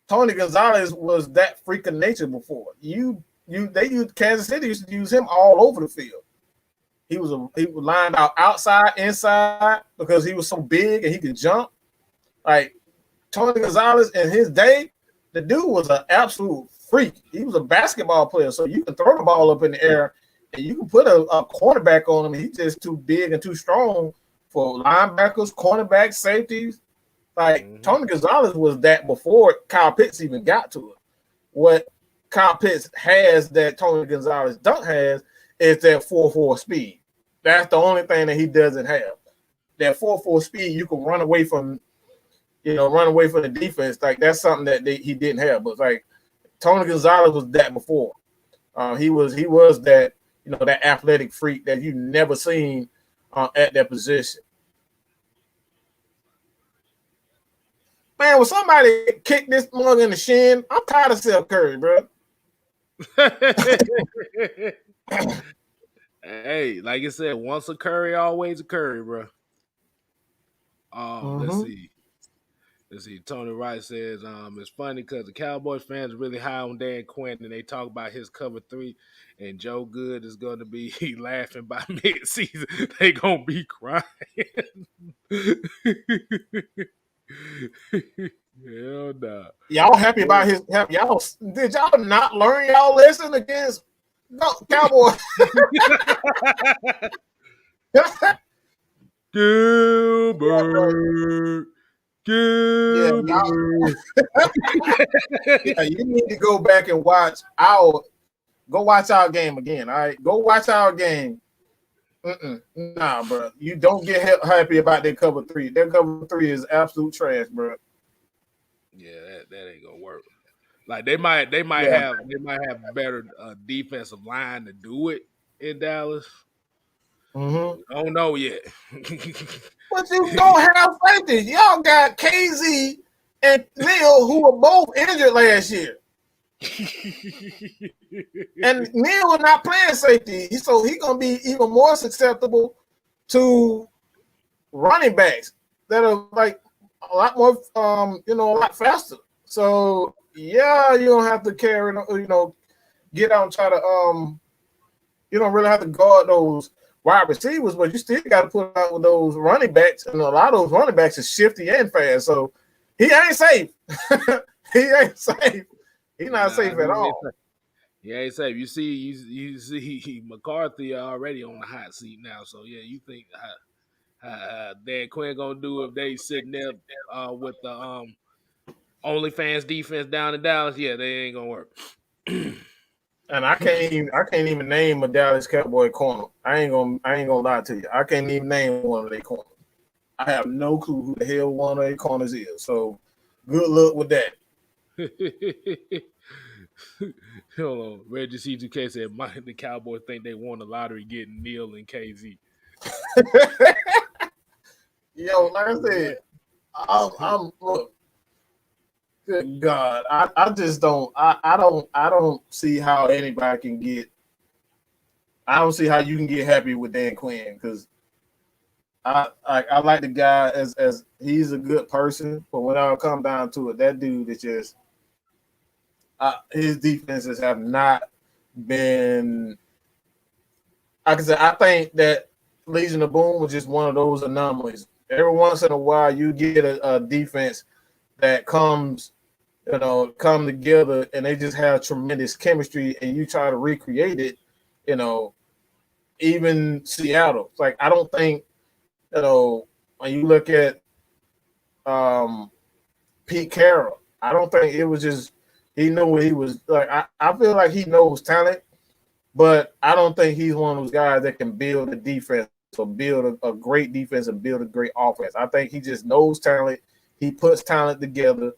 Tony Gonzalez was that freak of nature before. They used Kansas City used to use him all over the field. He was lined out outside, inside because he was so big and he could jump. Like Tony Gonzalez in his day, the dude was an absolute freak. He was a basketball player, so you can throw the ball up in the air and you can put a cornerback on him. He's just too big and too strong for linebackers, cornerbacks, safeties. Like Tony Gonzalez was that before Kyle Pitts even got to it. What Kyle Pitts has that Tony Gonzalez don't has is that 4.4 speed. That's the only thing that he doesn't have. That 4.4 speed, you can run away from, run away from the defense. Like that's something that he didn't have. But like Tony Gonzalez was that before. He was that, that athletic freak that you never seen at that position. Man, when somebody kick this mug in the shin, I'm tired of Seth Curry, bro. Hey, like I said, once a Curry, always a Curry, bro. Let's see. Tony Wright says, it's funny because the Cowboys fans are really high on Dan Quinn and they talk about his cover 3 and Joe Good is going to be laughing by mid-season. They going to be crying. Hell no. Y'all happy about his y'all did y'all not learn y'all lesson against Cowboys? Gilbert. Yeah, you need to go back and watch our game again. All right, go watch our game. Nah, bro, you don't get happy about their cover 3. Their cover 3 is absolute trash, bro. Yeah, that ain't gonna work. Like they might have better defensive line to do it in Dallas. I don't know yet. But you don't have safety. Y'all got KZ and Neal who were both injured last year. And Neal was not playing safety, so he's gonna be even more susceptible to running backs that are like a lot more, a lot faster. So yeah, you don't have to carry, get out and try to, you don't really have to guard those wide receivers, but you still got to put out with those running backs, and a lot of those running backs are shifty and fast. So he ain't safe. He ain't safe. He's not safe at all. He ain't safe. You see McCarthy already on the hot seat now. So yeah, you think Dan Quinn gonna do if they sitting there with the OnlyFans defense down in Dallas? Yeah, they ain't gonna work. And I can't even name a Dallas Cowboy corner. I ain't gonna lie to you. I can't even name one of their corners. I have no clue who the hell one of their corners is. So good luck with that. Hold on. Reggie C2K said the Cowboys think they won the lottery getting Neal and KZ. Yo, like I said, I'm look. Good God, I just don't. I don't see how anybody can get. I don't see how you can get happy with Dan Quinn because I like the guy as he's a good person, but when I come down to it, that dude is just his defenses have not been. Like I said, I think that Legion of Boom was just one of those anomalies. Every once in a while, you get a defense that come together and they just have tremendous chemistry, and you try to recreate it. Even Seattle, like I don't think when you look at Pete Carroll, I don't think it was just he knew what he was like. I feel like he knows talent, but I don't think he's one of those guys that can build a defense or build a great defense and build a great offense. I think he just knows talent. He puts talent together,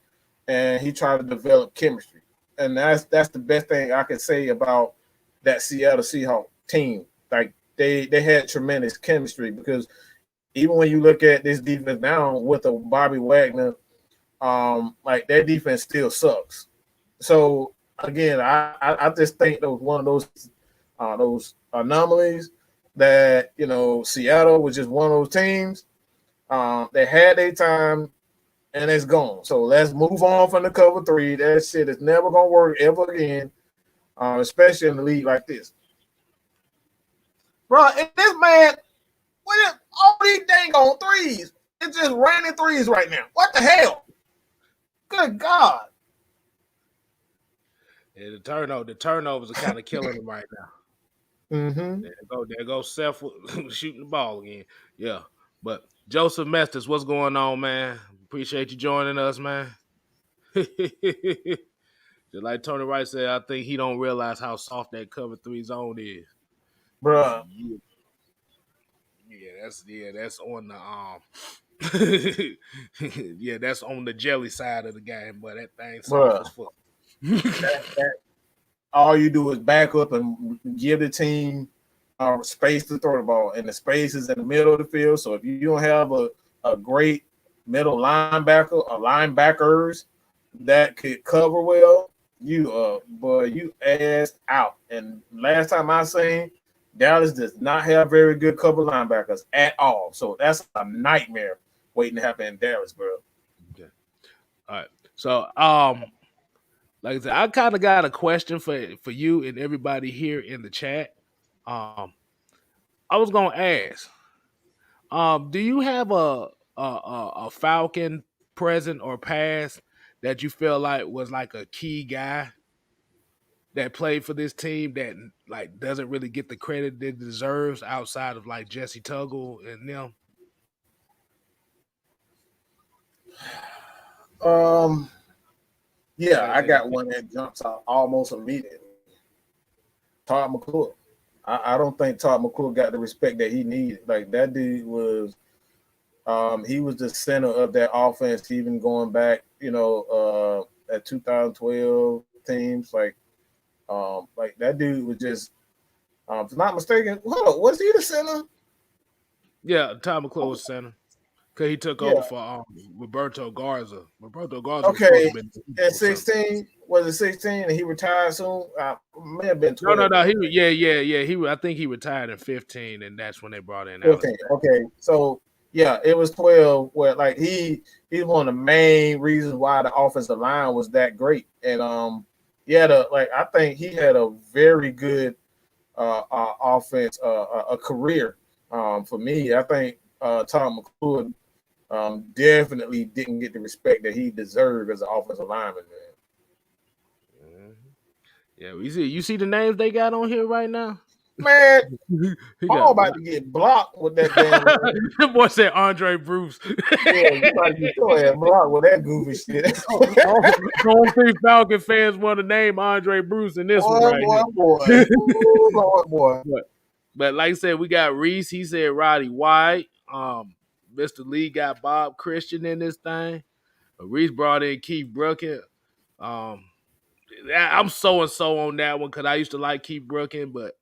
and he tried to develop chemistry. And that's the best thing I can say about that Seattle Seahawks team. Like they had tremendous chemistry because even when you look at this defense now with a Bobby Wagner like their defense still sucks. So again, I just think that was one of those anomalies that Seattle was just one of those teams. They had their time and it's gone. So let's move on from the cover three. That shit is never gonna work ever again, especially in the league like this. Bro, and this man, what is all these dang on threes? It's just raining threes right now. What the hell? Good God. Yeah, the turnovers are kind of killing him right now. Mm-hmm. There goes Seth shooting the ball again. Yeah. But Joseph Mestis, what's going on, man? Appreciate you joining us, man. Just like Tony Wright said, I think he don't realize how soft that cover three zone is. Bruh. Yeah, that's on the that's on the jelly side of the game, but that thing soft as fuck. that all you do is back up and give the team space to throw the ball, and the space is in the middle of the field. So if you don't have a great middle linebacker or linebackers that could cover well, you ass out. And last time I seen, Dallas does not have very good cover linebackers at all. So that's a nightmare waiting to happen in Dallas, bro. Okay. All right. So like I said, I kind of got a question for you and everybody here in the chat. I was gonna ask, do you have a Falcon present or past that you feel like was like a key guy that played for this team that like doesn't really get the credit that it deserves outside of like Jesse Tuggle and them? Yeah, I got one that jumps out almost immediately. Todd McClure. I don't think Todd McClure got the respect that he needed. Like that dude was, he was the center of that offense, even going back, at 2012 teams. Like that dude was just, if I'm not mistaken, was he the center? Yeah, Todd McClure was center. Cause he took over for Roberto Garza. Roberto Garza. Okay, at 16, was it 16, and he retired soon? May have been 12. No. He I think he retired in 15, and that's when they brought in 15. Okay, so yeah, it was 12. Where like he's one of the main reasons why the offensive line was that great, and I think he had a very good offense, a career. For me, I think Tom McClure definitely didn't get the respect that he deserved as an offensive lineman, man. Mm-hmm. Yeah, you see the names they got on here right now? Man, I'm about to get blocked with that damn. The boy said Andre Bruce. Yeah, you about to get your ass blocked with that goofy shit. Don't think Falcon fans want to name Andre Bruce in this one right here. Boy. But like I said, we got Reese. He said Roddy White. Mr. Lee got Bob Christian in this thing. Reese brought in Keith Brucken. I'm so and so on that one because I used to like Keith Brucken, but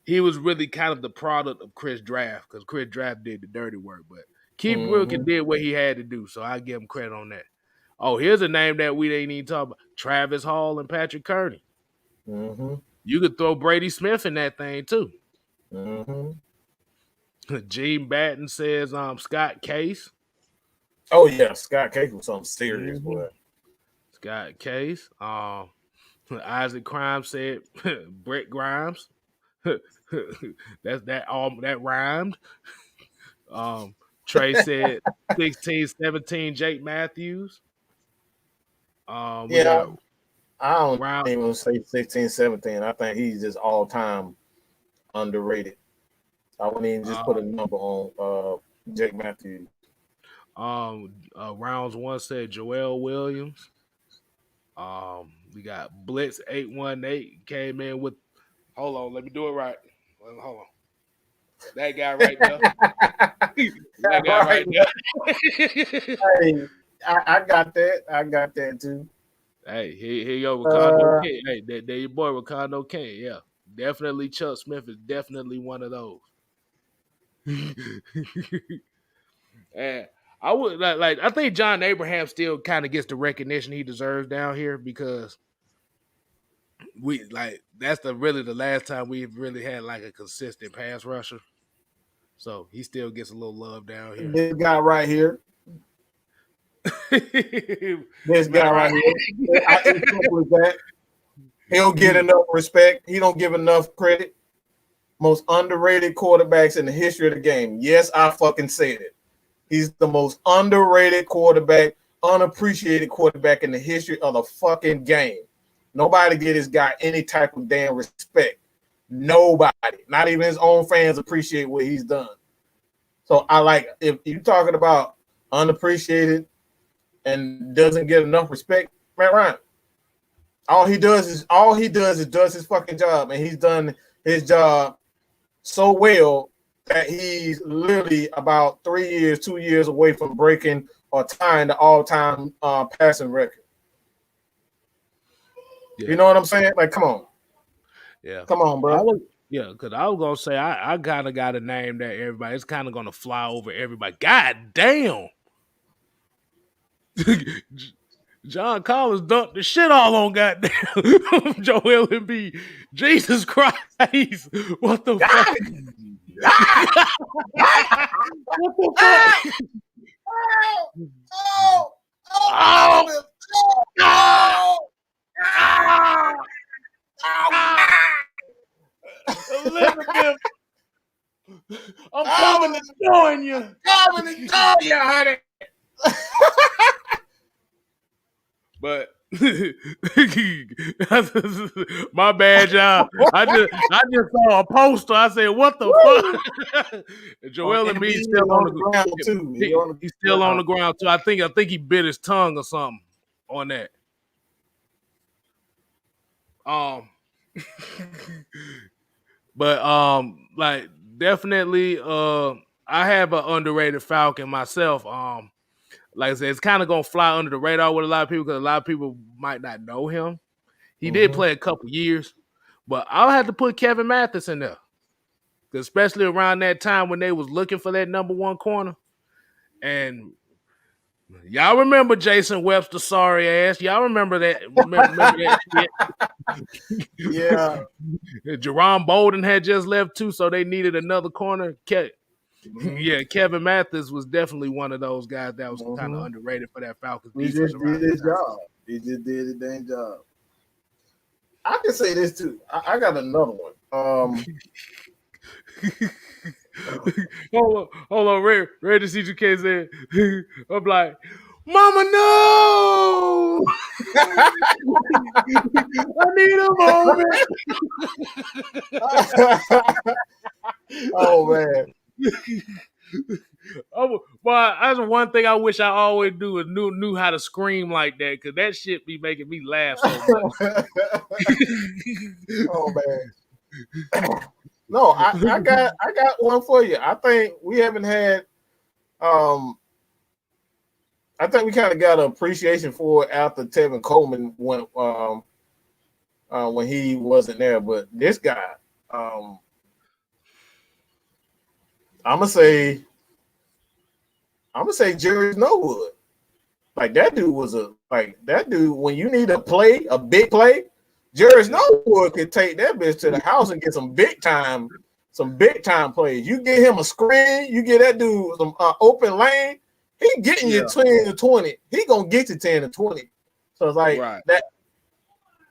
he was really kind of the product of Chris Draft because Chris Draft did the dirty work. But Keith Brucken did what he had to do, so I give him credit on that. Oh, here's a name that we didn't even talk about: Travis Hall and Patrick Kearney. Mm-hmm. You could throw Brady Smith in that thing too. Mm-hmm. Gene Batten says Scott Case. Oh yeah, Scott Case was something serious, boy. Scott Case. Isaac Crime said Brett Grimes. That rhymed. Trey said 16, 17, Jake Matthews. I don't even say 16, 17. I think he's just all time underrated. I wouldn't even just put a number on Jake Matthews. Rounds one said Joel Williams. We got Blitz 818 came in with. Hold on, let me do it right. Hold on. That guy right there. That guy right there. Hey, I got that. I got that too. Hey, here you go, Ricardo King. Hey, there your boy Ricardo King. Yeah, definitely. Chuck Smith is definitely one of those. And I would like. I think John Abraham still kind of gets the recognition he deserves down here because we like that's really the last time we've really had like a consistent pass rusher. So he still gets a little love down here. This guy right here. This guy right here. It's simple as that. He don't get enough respect. He don't give enough credit. Most underrated quarterbacks in the history of the game. Yes, I fucking said it. He's the most underrated quarterback, unappreciated quarterback in the history of the fucking game. Nobody give this guy any type of damn respect. Nobody. Not even his own fans appreciate what he's done. So I like, if you're talking about unappreciated and doesn't get enough respect, Matt Ryan. All he does is does his fucking job, and he's done his job so well that he's literally about 2 years away from breaking or tying the all-time passing record. Yeah. You know what I'm saying? Like, come on. Yeah. Come on, bro. Because I was going to say, I kind of got a name that everybody, it's kind of going to fly over everybody. God damn. John Collins dunked the shit all on goddamn Joel Embiid. Jesus Christ. What the fuck? What the fuck? Elizabeth, I'm coming to join you. Honey. But my bad, y'all. I just saw a poster. I said, "What the fuck?" Joel Embiid still on the ground too. He's still on the ground too. I think he bit his tongue or something on that. But like definitely, I have an underrated Falcon myself. Like I said, it's kind of gonna fly under the radar with a lot of people because a lot of people might not know him. He did play a couple years, but I'll have to put Kevin Mathis in there, especially around that time when they was looking for that number one corner. And y'all remember Jason Webster's sorry ass? Y'all remember that? Remember that shit? Yeah. Jerome Bolden had just left too, so they needed another corner. Yeah, Kevin Mathis was definitely one of those guys that was kind of underrated for that Falcons defense. He just did his job. He just did his dang job. I can say this too. I got another one. Hold on, ready to see you KZ. I'm like, Mama, no! I need a moment. Oh man. Well, that's one thing I wish I always do is knew how to scream like that, because that shit be making me laugh so much. Oh man. No, I got one for you. I think we haven't had I think we kind of got an appreciation for it after Tevin Coleman when he wasn't there. But this guy, I'm gonna say Jerry Snowwood. Like that dude when you need a big play, Jerry Snowwood could take that bitch to the house and get some big time plays. You get him a screen, you get that dude some open lane, he getting you 10 to 20. He gonna get you 10 to 20. So it's like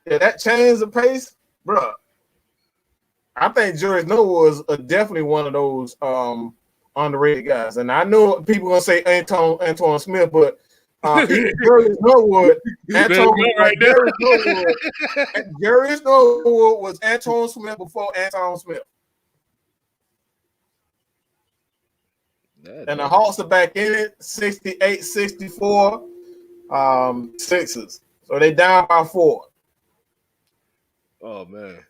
that changes the pace, bro. I think Jerry Snowwood is definitely one of those underrated guys. And I know people gonna say Antoine Smith, but Jerry Snowwood, Jerry Snowwood was Antoine Smith before Antoine Smith. And the Hawks are back in it, 68-64, Sixers. So they down by 4. Oh man.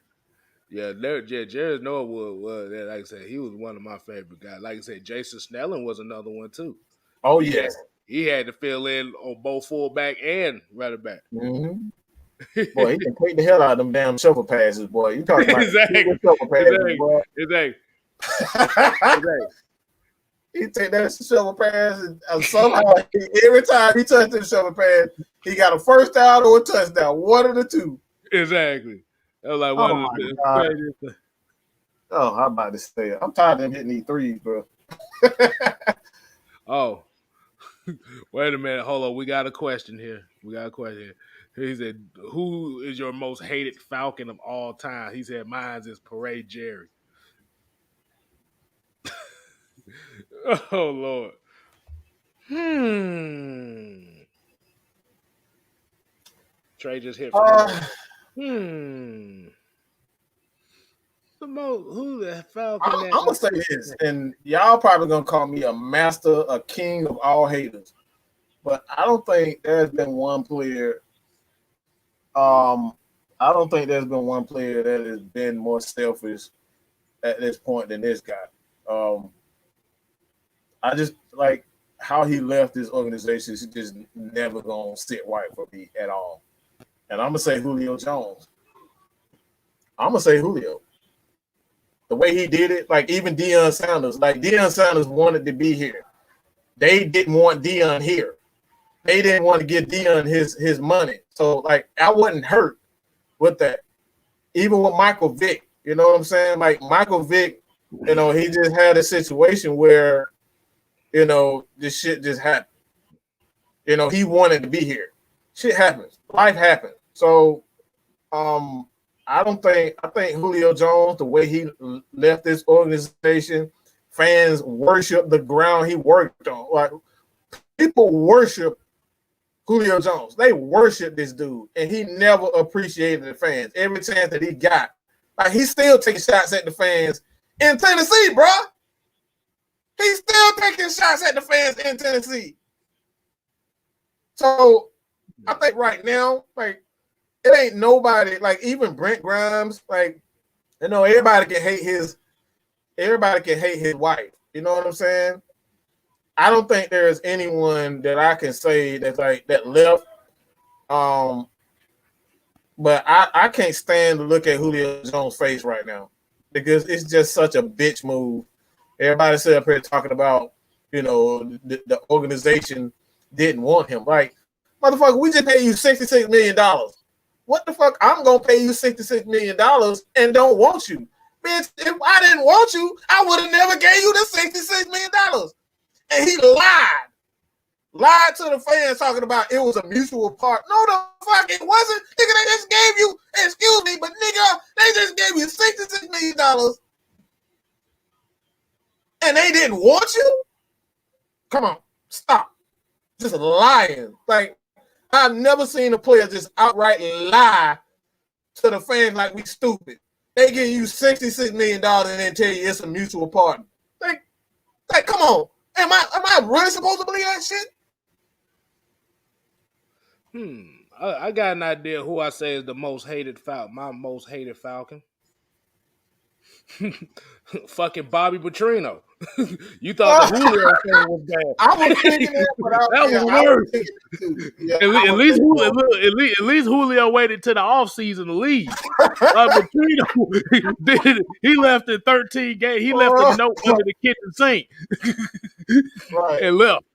Yeah, Jerry Norwood was, like I said, he was one of my favorite guys. Like I said, Jason Snelling was another one too. Oh yes. He had to fill in on both fullback and running back. Mm-hmm. Boy, he can take the hell out of them damn shovel passes, boy. You talking about exactly. Shovel passes, boy. Exactly. he take that shovel pass, and somehow every time he touched the shovel pass, he got a first down or a touchdown. One of the two. Exactly. That was like one of the craziest. Oh, I'm about to say it. I'm tired of them hitting these threes, bro. Oh, wait a minute. Hold on. We got a question here. He said, "Who is your most hated Falcon of all time?" He said, "Mine's is Parade Jerry." Oh Lord. Trey just hit for me. Who the Falcon? I'm gonna say this, and y'all probably gonna call me a master, a king of all haters, but I don't think there's been one player. I don't think there's been one player that has been more selfish at this point than this guy. I just like how he left this organization. He's just never gonna sit right for me at all. And I'm gonna say Julio Jones. I'm gonna say Julio. The way he did it, like even Deion Sanders, wanted to be here. They didn't want Deion here. They didn't want to give Deion his money. So like I wasn't hurt with that. Even with Michael Vick, you know what I'm saying? Like Michael Vick, he just had a situation where, this shit just happened. He wanted to be here. Shit happens. Life happens. So I think Julio Jones, the way he left this organization, fans worship the ground he worked on. Like people worship Julio Jones. They worship this dude, and he never appreciated the fans. Every chance that he got, like he still taking shots at the fans in Tennessee, bro. He's still taking shots at the fans in Tennessee. So I think right now, like, it ain't nobody, like even Brent Grimes, like, everybody can hate his wife. You know what I'm saying? I don't think there's anyone that I can say that's like that left. But I can't stand to look at Julio Jones' face right now because it's just such a bitch move. Everybody sit up here talking about, the organization didn't want him. Like, motherfucker, we just paid you $66 million. What the fuck? I'm going to pay you $66 million and don't want you. Bitch, if I didn't want you, I would have never gave you the $66 million. And he lied. Lied to the fans talking about it was a mutual part. No, the fuck it wasn't. Nigga, they just gave you, excuse me, but nigga, they just gave you $66 million and they didn't want you? Come on, stop. Just lying. Like, I've never seen a player just outright lie to the fans like we stupid. They give you $66 million and then tell you it's a mutual partner. Like, come on. Am I really supposed to believe that shit? I got an idea who I say is the most hated Falcon. My most hated Falcon. Fucking Bobby Petrino. You thought the Julio thing was bad. I was thinking that, but that was worse. At least Julio waited to the offseason to leave. Petrino he left in 13 games. He left a note under the kitchen sink and left.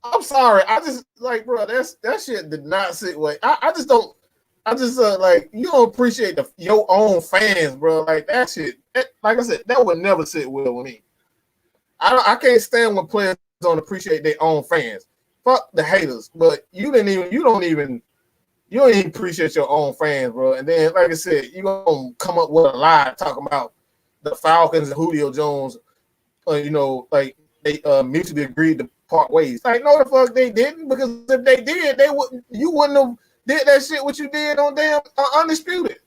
I'm sorry. I just like, bro. That shit did not sit well. I just don't. I just like you don't appreciate your own fans, bro. Like that shit. Like I said, that would never sit well with me. I can't stand when players don't appreciate their own fans. Fuck the haters, but you don't even appreciate your own fans, bro. And then, like I said, you gonna come up with a lie talking about the Falcons and Julio Jones. Like they mutually agreed to part ways. Like no, the fuck they didn't, because if they did, you wouldn't have did that shit what you did on damn Undisputed.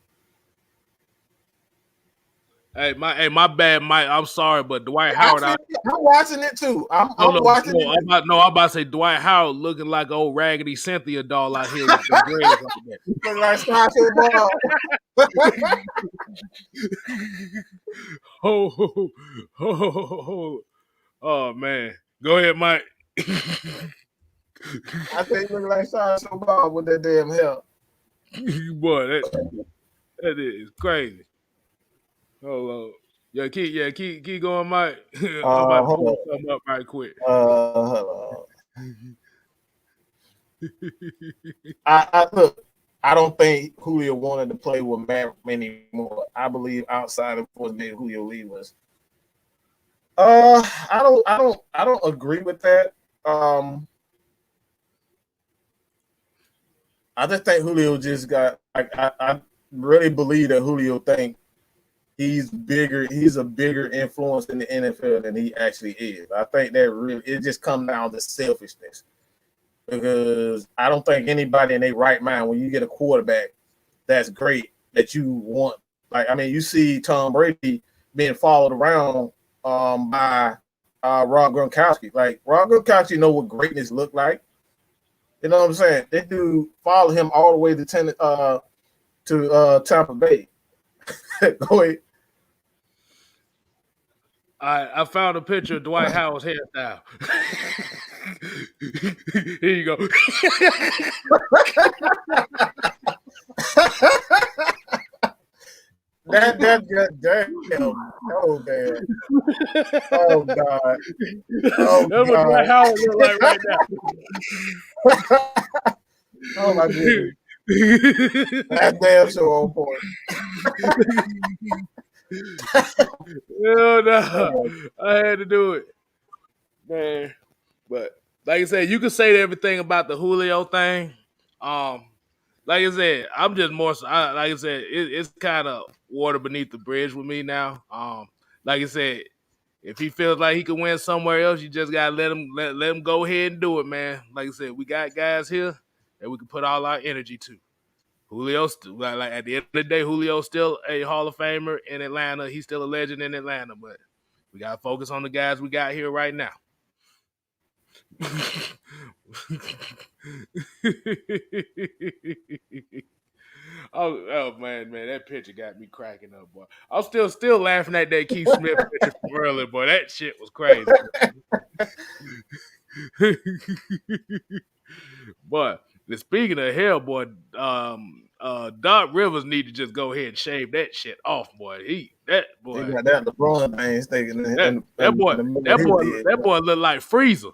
Hey, my bad, Mike. I'm sorry, but Dwight Howard. I'm watching it too. I'm watching it. I'm about to say Dwight Howard looking like an old raggedy Cynthia doll out here with the dreads looking like Sasha Ball. Oh man, go ahead, Mike. I think looking like Sasha Ball with that damn hair. Boy, that is crazy. Hold on. Keep going, Mike. I'm about to pull something up right quick. Hold on. I look. I don't think Julio wanted to play with Matt anymore. I believe outside of what Julio Lee was. I don't agree with that. I just think Julio just got. I really believe that Julio think he's bigger. He's a bigger influence in the NFL than he actually is. I think that really it just comes down to selfishness. Because I don't think anybody in their right mind, when you get a quarterback that's great, that you want. Like, I mean, you see Tom Brady being followed around by Rob Gronkowski. Like, Rob Gronkowski know what greatness look like. You know what I'm saying? They do follow him all the way to Tampa Bay. Go ahead. I found a picture of Dwight Howard's hairstyle. Here you go. That damn. Oh man. Oh God. Oh That's what Dwight Howard look like right now. Oh my goodness. That damn show on point. No. I had to do it. Man. But like I said, you can say everything about the Julio thing. Like I said, I'm just more. Like I said, it's kind of water beneath the bridge with me now. Like I said, if he feels like he can win somewhere else, you just gotta let him go ahead and do it, man. Like I said, we got guys here that we can put all our energy to. Julio, like at the end of the day, Julio's still a Hall of Famer in Atlanta. He's still a legend in Atlanta, but we gotta focus on the guys we got here right now. oh man, that picture got me cracking up, boy. I'm still laughing at that Keith Smith picture from earlier, boy. That shit was crazy. But speaking of hell, boy, Doc Rivers need to just go ahead and shave that shit off, boy. That boy. They got that LeBron thing sticking in that boy look like Freezer.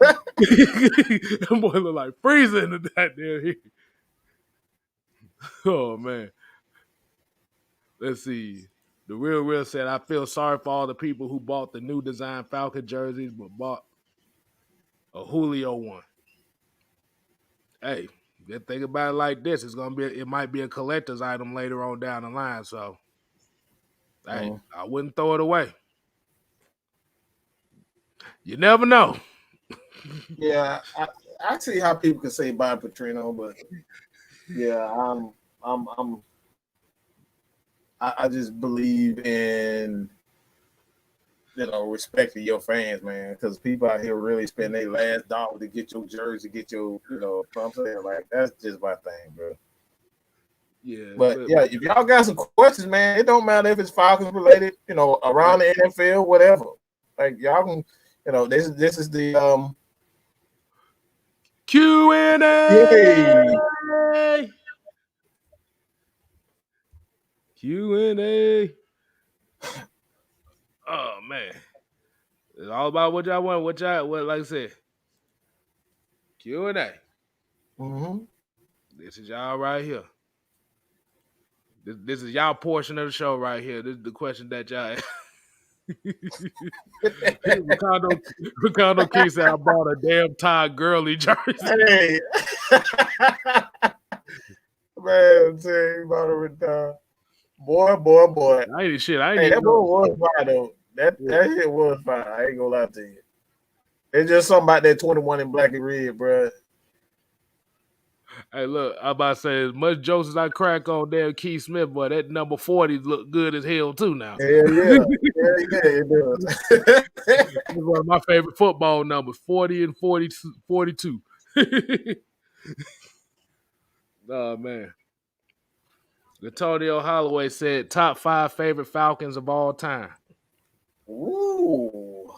That boy look like Freezer in the goddamn heat. Oh man. Let's see. The real said, I feel sorry for all the people who bought the new design Falcon jerseys but bought a Julio one. Hey, good thing about it like this, it might be a collector's item later on down the line. So hey, I wouldn't throw it away. You never know. Yeah, I see how people can say bye Petrino, but yeah, I just believe in respecting your fans, man, because people out here really spend their last dollar to get your jersey, get your, what I'm saying, like that's just my thing, bro. Yeah, but yeah, if y'all got some questions, man, it don't matter if it's Falcons related, around the NFL, whatever. Like y'all can, this is the Q&A. Q&A. Oh man, it's all about what y'all want. What like I said, Q&A. Mm-hmm. This is y'all right here. This is y'all portion of the show right here. This is the question that y'all. Ricardo King said I bought a damn Todd Gurley jersey. Hey. Man, you bought a retire. Boy. I ain't shit. I ain't hey, even that boy was fine though. That shit was fine. I ain't gonna lie to you. It's just something about that 21 in black and red, bro. Hey, look, I'm about to say, as much jokes as I crack on damn Keith Smith, boy, that number 40 look good as hell too now. Yeah, it does. It's one of my favorite football numbers, 40 and 42. Oh, man. Antonio Holloway said, top 5 favorite Falcons of all time. Ooh.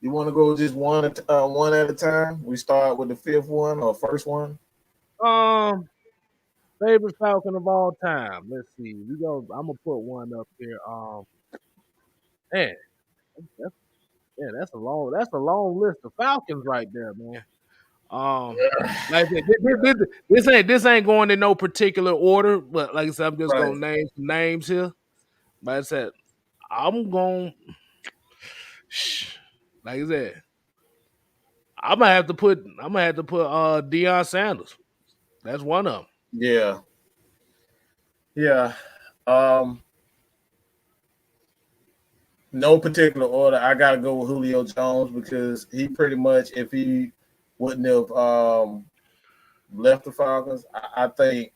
You want to go just one at a time? We start with the fifth one or first one? Favorite Falcon of all time. Let's see. I'm gonna put one up here. Man, that's that's a long list of Falcons right there, man. Like I said, this ain't going in no particular order, but like I said, I'm just Right. gonna name some names here. But I said I'm going. Like I said, I'm gonna have to put Deion Sanders. That's one of them. Yeah. Yeah. Um, no particular order. I gotta go with Julio Jones because he pretty much, if he wouldn't have left the Falcons, I think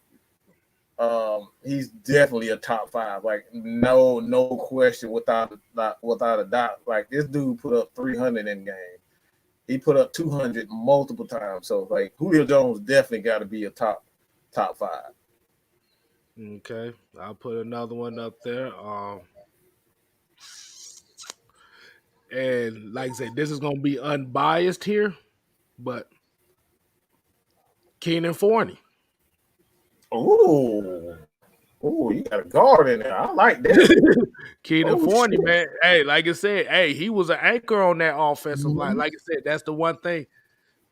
he's definitely a top five. Like no question without a doubt. Like this dude put up 300 in game. He put up 200 multiple times. So like Julio Jones definitely got to be a top five. Okay, I'll put another one up there. And like I said, this is gonna be unbiased here, but Keenan Forney. Ooh, you got a guard in there. I like that. Keenan Forney, shit. Man. Hey, like I said, hey, he was an anchor on that offensive line. Like I said, that's the one thing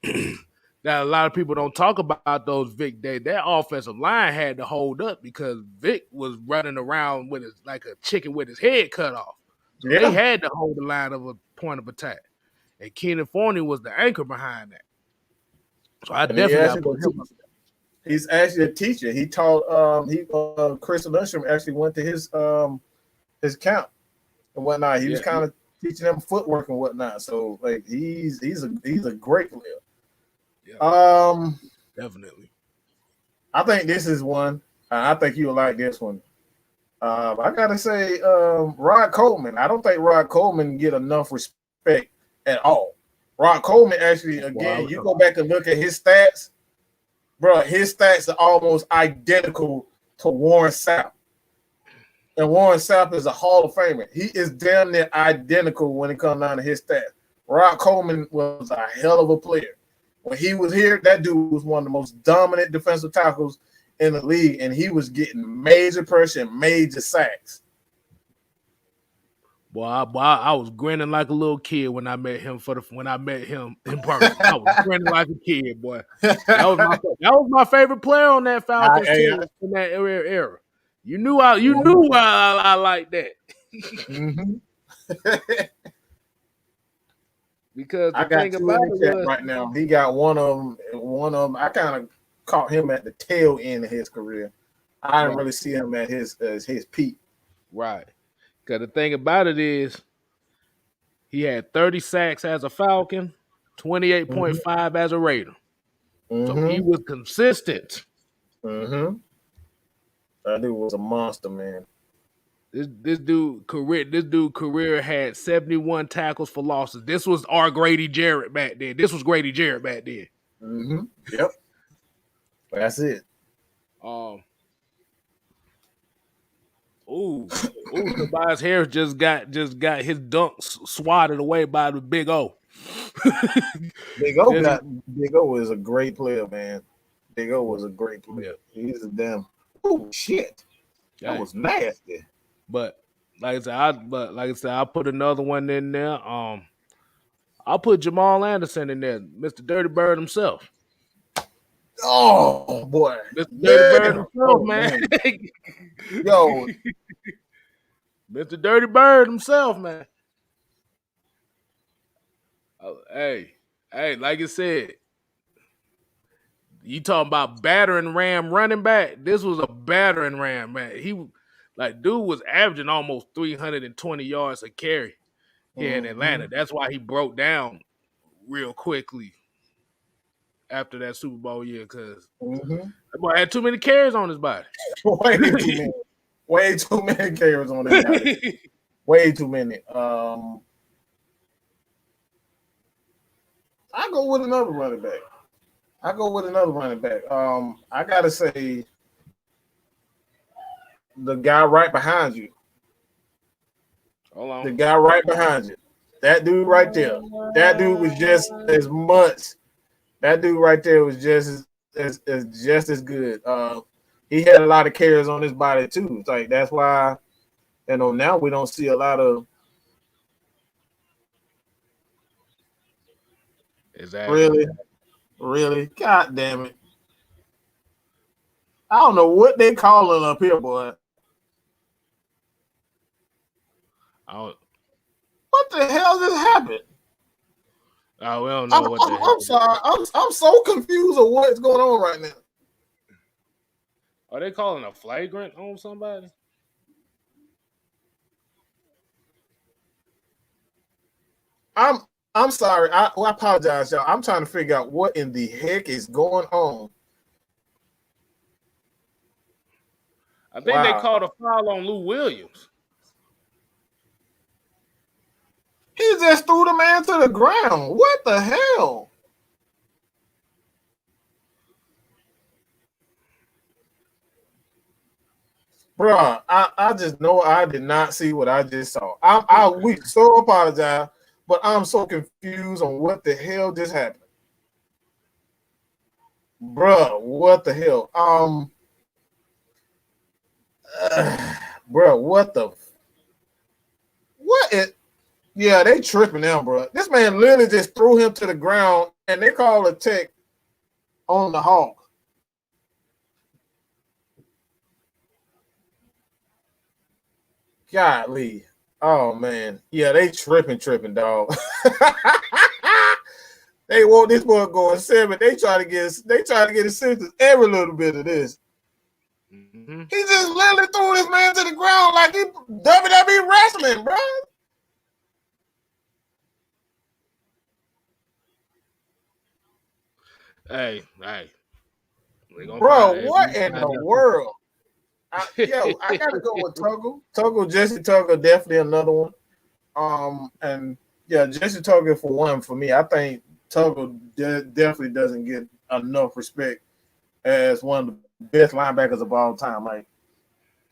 that a lot of people don't talk about those Vic days. That offensive line had to hold up because Vic was running around with like a chicken with his head cut off. So they had to hold the line of a point of attack. And Keenan Forney was the anchor behind that. So I definitely got to put him up there. He's actually a teacher. He taught Chris Lundstrom actually went to his camp and whatnot. He was kind of teaching them footwork and whatnot. So like he's a great player. Yeah. Definitely. I think this is one. I think you'll like this one. I gotta say, Rod Coleman. I don't think Rod Coleman get enough respect at all. Rod Coleman actually, again, you go back and look at his stats, bro. His stats are almost identical to Warren Sapp. And Warren Sapp is a Hall of Famer. He is damn near identical when it comes down to his stats. Rod Coleman was a hell of a player. When he was here, that dude was one of the most dominant defensive tackles in the league, and he was getting major pressure and major sacks. Boy, I was grinning like a little kid when I met him in person. I was grinning like a kid, boy. That was my favorite player on that Falcons team in that era. You knew I liked that. Because I got two in the chat right now. He got one of them. I kind of caught him at the tail end of his career. I didn't really see him at his peak. Right. Because the thing about it is, he had 30 sacks as a Falcon, 28.5 as a Raider. So he was consistent. That dude was a monster, man. This dude career had 71 tackles for losses. This was our Grady Jarrett back then. Yep. That's it. Tobias Harris just got his dunks swatted away by the Big O. Big O is a great player, man. Big O was a great player. He's a damn shit. That was nasty. But like I said, I'll put another one in there. I'll put Jamal Anderson in there, Mr. Dirty Bird himself. Oh boy, Mr. Dirty Bird himself, man. Yo, Mr. Dirty Bird himself, man. Hey, like I said, you talking about battering ram running back? This was a battering ram, man. Dude was averaging almost 320 yards a carry here in Atlanta. That's why he broke down real quickly after that Super Bowl year, because that boy had too many carries on his body. Way too many carries on his body. Way too many. I go with another running back. I gotta say, the guy right behind you. Hold on. The guy right behind you. That dude right there. That dude was just as much. That dude right there was just as good. he had a lot of carries on his body too. It's like that's why, now we don't see a lot of Exactly. really. God damn it! I don't know what they calling up here, boy. What the hell just happened? Oh, we don't know what the hell. I'm sorry. I'm so confused of what's going on right now. Are they calling a flagrant on somebody? I'm sorry. I apologize, y'all. I'm trying to figure out what in the heck is going on. I think they called a foul on Lou Williams. He just threw the man to the ground. What the hell? Bruh, I just know I did not see what I just saw. We so apologize, but I'm so confused on what the hell just happened. Bruh, what the hell? Bruh, what is? Yeah, they tripping now, bro. This man literally just threw him to the ground, and they call a tech on the Hawk. Golly. Oh man. Yeah, they tripping, dog. They want this boy going 7. They try to get assistance every little bit of this. Mm-hmm. He just literally threw this man to the ground like he WWE wrestling, bro. Hey. Bro, what in the world? I gotta go with Tuggle. Jesse Tuggle, definitely another one. And yeah, Jesse Tuggle for one for me. I think Tuggle definitely doesn't get enough respect as one of the best linebackers of all time. Like,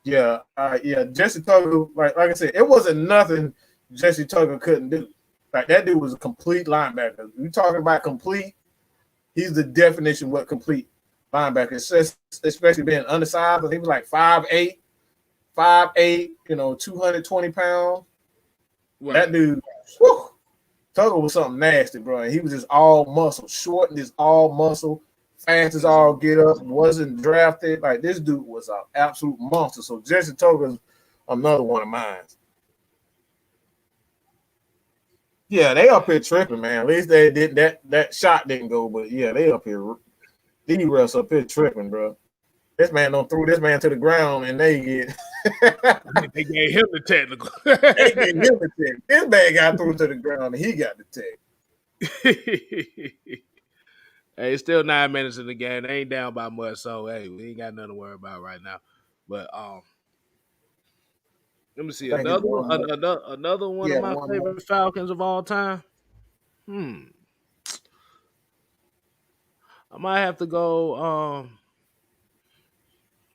Jesse Tuggle, like I said, it wasn't nothing Jesse Tuggle couldn't do. Like that dude was a complete linebacker. You talking about complete? He's the definition of what complete linebacker, especially being undersized. He was like 5'8", 220 pounds. Right. That dude, Tuggle was something nasty, bro. And he was just all muscle, short and just all muscle, fast as all get up, wasn't drafted. Like this dude was an absolute monster. So Jesse Tuggle's another one of mine. Yeah, they up here tripping, man. At least they did that shot didn't go, but yeah, they up here. D-Russ up here tripping, bro. This man don't threw this man to the ground and they get they gave him the technical. They gave him the tech. This man got through to the ground and he got the tech. Hey, it's still 9 minutes in the game. They ain't down by much, so hey, we ain't got nothing to worry about right now. But let me see another one of my favorite Falcons of all time. I might have to go.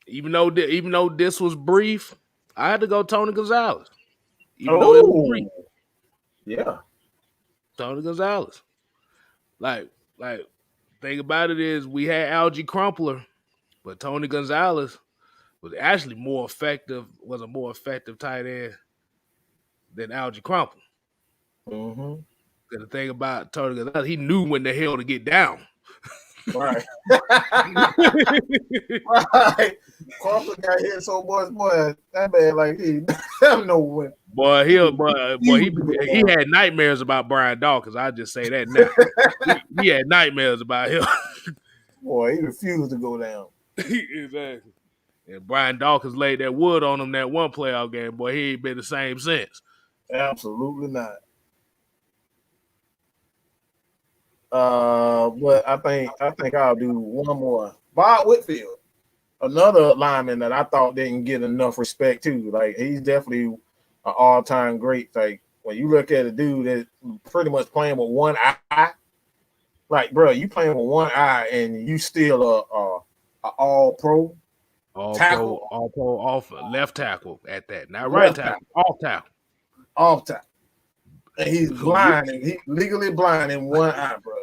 Even though this was brief, I had to go Tony Gonzalez. Even though it was brief. Yeah. Tony Gonzalez. Like, thing about it is we had Algie Crumpler, but Tony Gonzalez was actually was a more effective tight end than Algie Crumpler. Mm-hmm. The thing about Tony Gonzalez, he knew when the hell to get down. Right. Right. Crawford got hit so much, boy. That man, like he have no win. Boy, he had nightmares about Brian Dawkins. I just say that now. he had nightmares about him. Boy, he refused to go down. Exactly. And Brian Dawkins laid that wood on him that one playoff game. Boy, he ain't been the same since. Absolutely not. But I think I'll do one more. Bob Whitfield, another lineman that I thought didn't get enough respect too. Like he's definitely an all-time great. Like when you look at a dude that pretty much playing with one eye, like bro, you playing with one eye and you still a all-pro. All-pro, left tackle at that, not right tackle, off tackle. And he's blind, and he's legally blind in one eye, bro.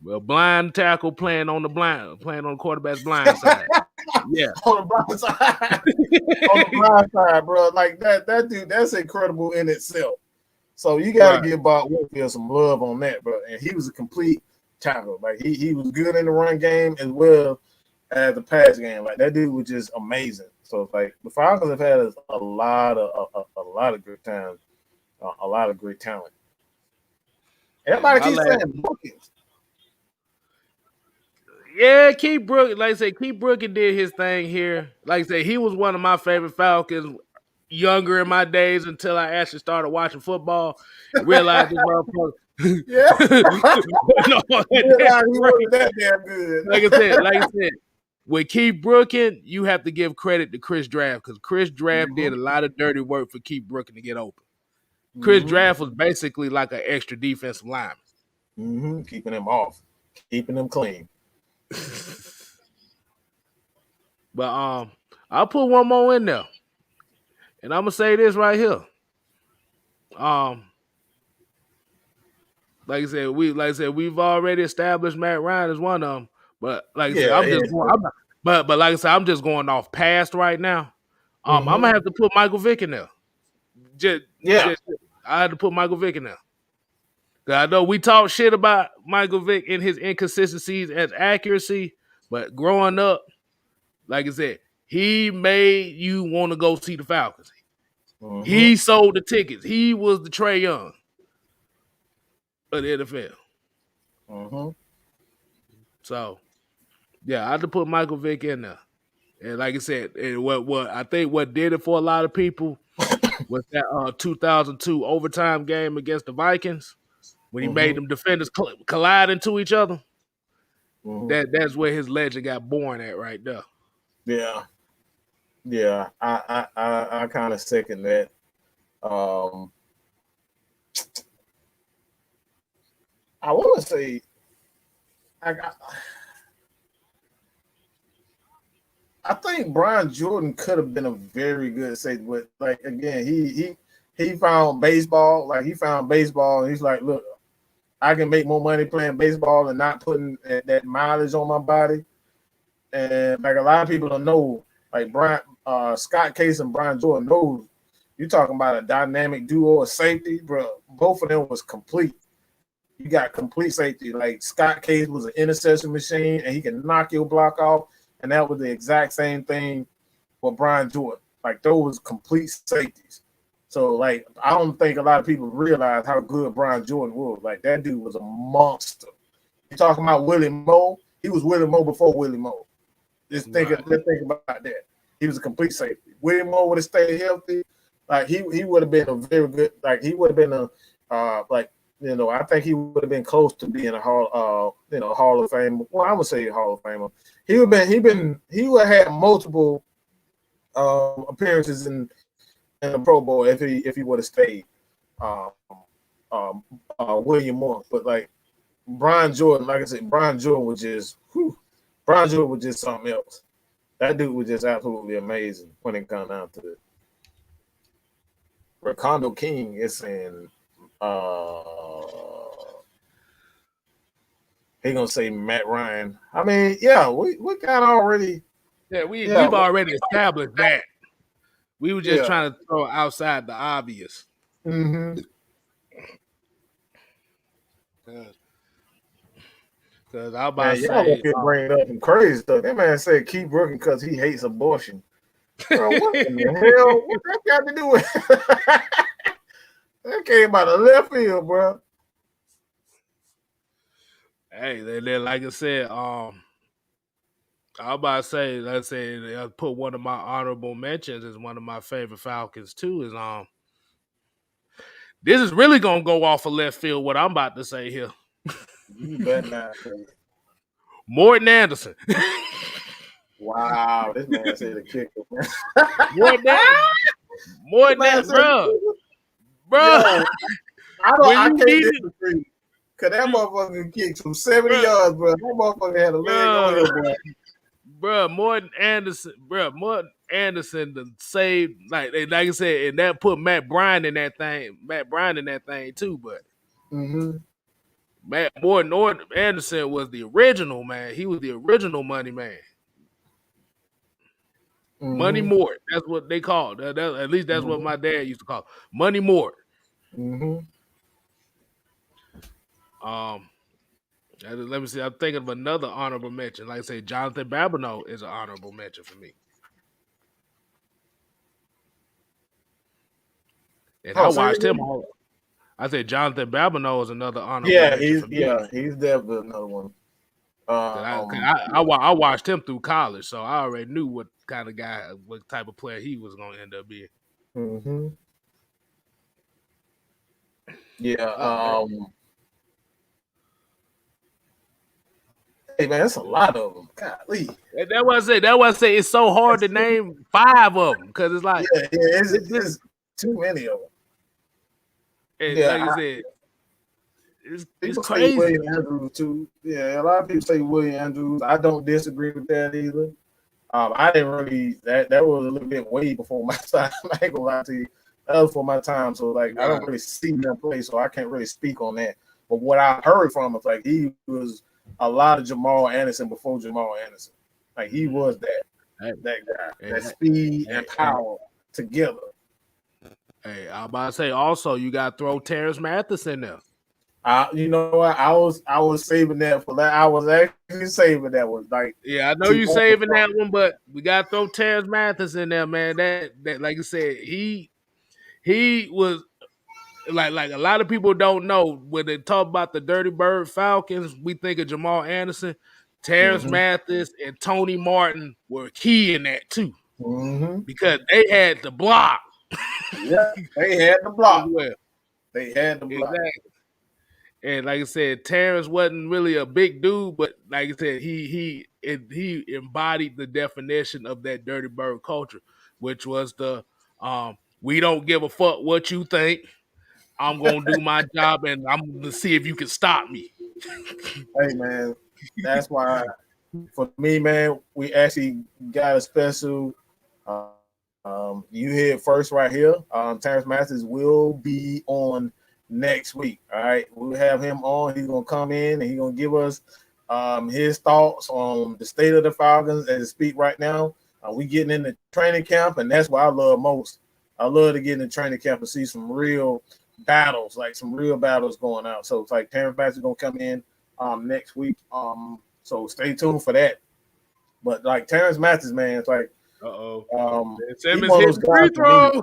Well, blind tackle playing on the quarterback's blind side. Yeah. On the blind side. On the blind side, bro. Like that dude, that's incredible in itself. So you got to give Bob Whitfield some love on that, bro. And he was a complete tackle. Like he was good in the run game as well as the pass game. Like that dude was just amazing. So like the Falcons have had a lot of good times, a lot of great talent. Everybody keeps saying Brookins. Yeah, Keith Brook, like I said, Keith Brookin did his thing here. Like I said, he was one of my favorite Falcons younger in my days until I actually started watching football and realized this motherfucker. Yeah. No, he wasn't that damn good. Like I said, with Keith Brookin, you have to give credit to Chris Draft because Chris Draft did a lot of dirty work for Keith Brookin to get open. Chris Draft was basically like an extra defensive lineman. Keeping him off, keeping him clean. But I'll put one more in there. And I'm gonna say this right here. Like I said, we've already established Matt Ryan as one of them. But like I said, I'm just going. But like I said, I'm just going off past right now. I'm gonna have to put Michael Vick in there. I had to put Michael Vick in there. I know we talk shit about Michael Vick and his inconsistencies as accuracy, but growing up, like I said, he made you want to go see the Falcons. He sold the tickets. He was the Trae Young of the NFL. So, yeah, I had to put Michael Vick in there. And like I said, and what I think what did it for a lot of people was that 2002 overtime game against the Vikings when he made them defenders collide into each other. That's where his legend got born at right there. Yeah, I kind of second that. I want to say, I think Brian Jordan could have been a very good safety, but like again, he found baseball. Like he found baseball, and he's like, look, I can make more money playing baseball and not putting that mileage on my body. And like a lot of people don't know, like Scott Case and Brian Jordan knows. You're talking about a dynamic duo of safety, bro. Both of them was complete. You got complete safety. Like Scott Case was an interception machine, and he can knock your block off. And that was the exact same thing with Brian Jordan. Like those complete safeties. So like I don't think a lot of people realize how good Brian Jordan was. Like that dude was a monster. You're talking about Willie Moe. He was Willie Moe before Willie Moe. Let's think about that. He was a complete safety. Willie Moe would have stayed healthy. Like he would have been a very good. Like he would have been a I think he would have been close to being a Hall of Fame. Well, I would say Hall of Famer. He would have had multiple appearances in the Pro Bowl if he would have stayed. William Moore, but like Brian Jordan, like I said, Brian Jordan was just something else. That dude was just absolutely amazing when it comes down to it. Rakondo King is saying he gonna say Matt Ryan. I mean, yeah, we kind of already. Yeah, we've already established that. We were just trying to throw outside the obvious. Because I was about to say, bring it up and crazy stuff. That man said keep working because he hates abortion. Bro, what in the hell? What that got to do with? That came out of left field, bro. Hey, then like I said, I was about to say, let's say, I put one of my honorable mentions as one of my favorite Falcons too. Is this is really gonna go off of left field. What I'm about to say here. You better not say it. Morton Anderson. Wow, this man said a kicker. Morton Anderson, bro. I can't disagree. Cause that motherfucker kicked from 70 yards, bro. That motherfucker had a leg on him, bro. Bro, Morton Anderson to save, like I said, and that put Matt Bryant in that thing too, but Morton Anderson was the original man. He was the original money man. Money Mort. That's what they call it. At least that's what my dad used to call it. Money Mort. Let me see. I'm thinking of another honorable mention. Like I say, Jonathan Babineau is an honorable mention for me. And I watched him all. I said Jonathan Babineau is another honorable mention for me. Yeah, he's definitely another one. I watched him through college, so I already knew what kind of guy, what type of player he was going to end up being. Yeah. Hey man, that's a lot of them. Golly. That was it. That was it. It's so hard to name 5 of them because it's like it's too many of them. And like I said, it's crazy. William Andrews too. Yeah, a lot of people say William Andrews. I don't disagree with that either. I didn't really that was a little bit way before my time. I ain't gonna lie to you. That was for my time. So like I don't really see him play, so I can't really speak on that. But what I heard from him is like he was a lot of Jamal Anderson before Jamal Anderson. Like he was that guy, that speed and power together. Hey, I'm about to say also you got to throw Terrence Mathis in there. You know what? I was saving that for that. I was actually saving that one. Like, yeah, I know you saving that one, but we got to throw Terrence Mathis in there, man. That like I said, he was like a lot of people don't know when they talk about the Dirty Bird Falcons, we think of Jamal Anderson, Terrence Mathis, and Tony Martin were key in that too, because they had the block. Yeah, they had the block. Well. They had the block. Exactly. And like I said, Terrence wasn't really a big dude, but like I said, he embodied the definition of that Dirty Bird culture, which was the we don't give a fuck what you think. I'm gonna do my job, and I'm gonna see if you can stop me. Hey man, that's why for me, man, we actually got a special. You hear it first right here. Terrence Masters will be on next week. All right, we'll have him on. He's gonna come in and he's gonna give us his thoughts on the state of the Falcons as it speak right now. We getting into training camp, and that's what I love most. I love to get into training camp and see some real battles, like some real battles going out. So it's like Terrence Masters gonna come in next week. So stay tuned for that. But like Terrence Masters, man, it's like. Ben Simmons hitting free throws.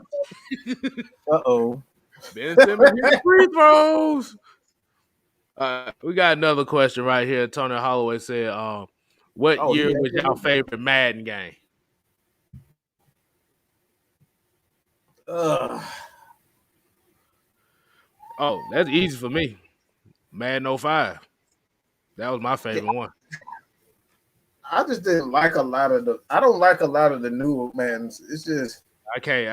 Ben Simmons hitting free throws. We got another question right here. Tony Holloway said, what year was y'all favorite Madden game? That's easy for me. Madden 05. That was my favorite one. I just didn't like a lot of the. I don't like a lot of the newer Maddens. It's just I can't.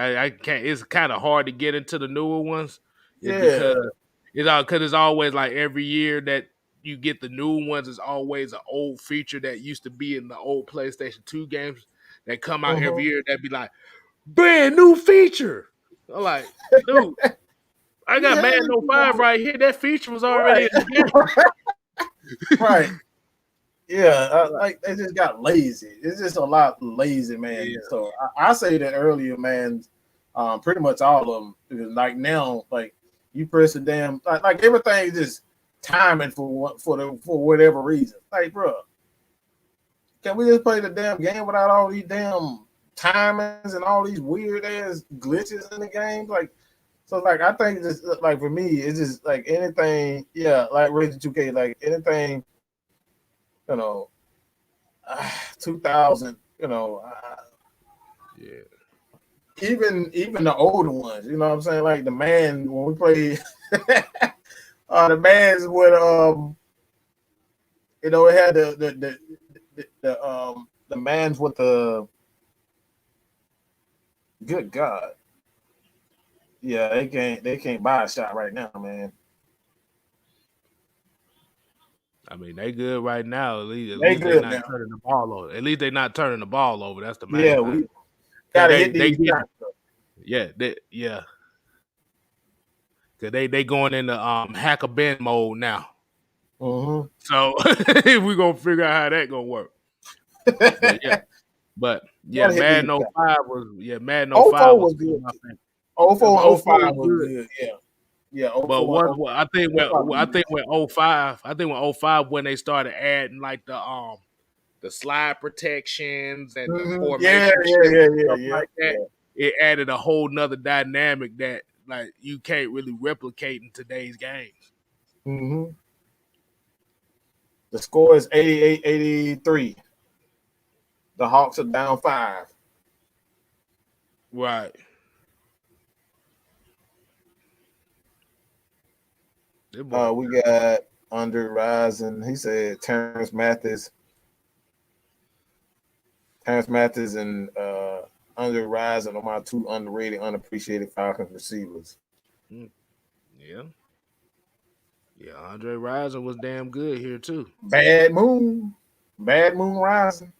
It's kind of hard to get into the newer ones. Because it's always like every year that you get the new ones. It's always an old feature that used to be in the old PlayStation 2 games that come out every year. That'd be like brand new feature. I'm like, dude, I got Madden 05 right here. That feature was already in the game. Right. Yeah, like they just got lazy. It's just a lot lazy, man. Yeah. So I say that earlier, man. Pretty much all of them. Because like now, like you press the damn like everything is just timing for whatever reason. Like, bro, can we just play the damn game without all these damn timings and all these weird ass glitches in the game? Like, so like I think just like for me, it's just like anything. Yeah, like Raging 2K, like anything. 2000, even the older ones, you know what I'm saying? Like the man when we played the man's with it had the man's with the good God. Yeah, they can't buy a shot right now, man. I mean, they good right now. At least they're not turning the ball over. At least they're not turning the ball over. That's the main thing. We gotta hit these shots. Yeah. Cause they going into hack a bend mode now. So we're gonna figure out how that gonna work. But yeah. But yeah, Gotta hit the Madden hip oh count. 05 was Madden oh 05 04 was was good. my favorite. Oh Yeah, 04 but and oh oh 05 04 was was good. good. Yeah. Yeah, But 04 and once 05. I think when 05 I was think when oh 05, I think when oh 05 when they started adding like the slide protections and the good. Yeah, formation yeah, shift yeah, and yeah, stuff yeah, like that, yeah. it added a whole nother dynamic that like you can't really replicate in today's games. Mm-hmm. The score is 88-83. The Hawks are down 5. Right. We got under rising. He said Terrence Mathis and under rising are my two underrated, unappreciated Falcons receivers. Yeah. Yeah, Andre Rison was damn good here too. Bad Moon rising.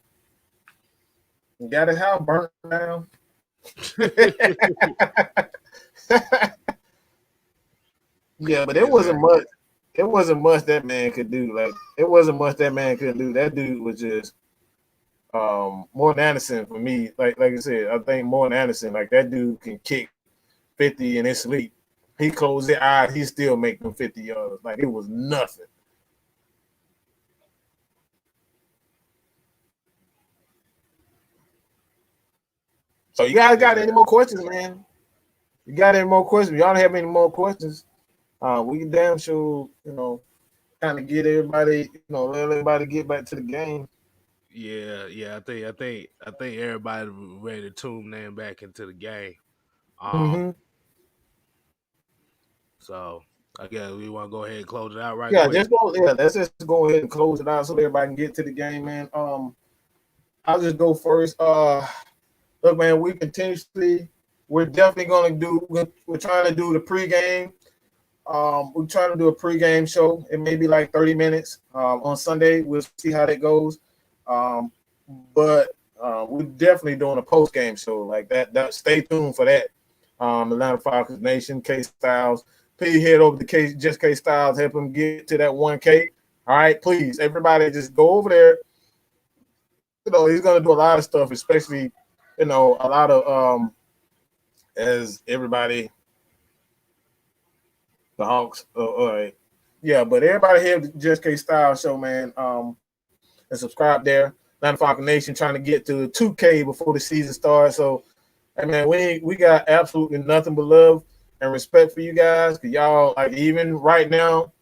Got his house burnt down. Yeah, but it wasn't Exactly. much. It wasn't much that man could do. Like it wasn't much that man could do. That dude was just more than Anderson for me. Like I said, I think more than Anderson. Like that dude can kick 50 in his sleep. He closed his eyes, he still make them 50 yards. Like it was nothing. So you guys got any Exactly. more questions, man? You got any more questions? Y'all don't have any more questions? We can damn sure, kind of get everybody, let everybody get back to the game. Yeah. I think everybody ready to tune them back into the game. Um, Mm-hmm. so I guess we want to go ahead and close it out right Yeah, quick. just go. Yeah, let's just go ahead and close it out so everybody can get to the game, man. I'll just go first. Look, man, we're definitely gonna do. We're trying to do the pregame. We're trying to do a pregame show. It may be like 30 minutes on Sunday. We'll see how that goes. Um, but we're definitely doing a post-game show like that. Stay tuned for that. Atlanta Falcons Nation, Kstlyz. Please head over to Kstlyz, help him get to that 1K. All right, please, everybody, just go over there. He's gonna do a lot of stuff, especially, a lot of as everybody, the Hawks. Yeah, but everybody here at the Just Kstlyz show, man. And subscribe there. Atlanta Falcon Nation trying to get to 2K before the season starts. So, hey man, we got absolutely nothing but love and respect for you guys. Cause y'all, like, even right now,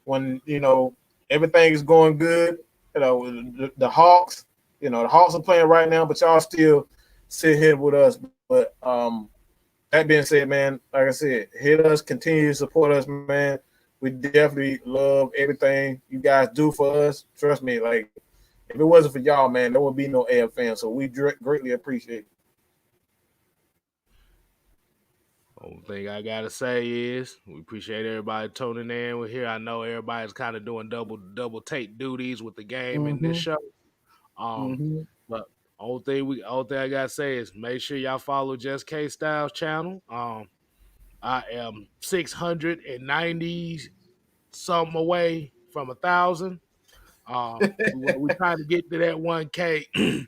when everything is going good, the Hawks, the Hawks are playing right now, but y'all still sit here with us. But that being said, man, like I said, hit us, continue to support us, man. We definitely love everything you guys do for us. Trust me, like if it wasn't for y'all, man, there would be no AF fans. So we greatly appreciate it. Only thing I gotta say is we appreciate everybody tuning in. We're here. I know everybody's kind of doing double take duties with the game and this Mm-hmm. show. Um, Mm-hmm. but only thing I gotta say is make sure y'all follow Just Kstlyz channel. I am 690 something away from 1,000. We trying to get to that 1K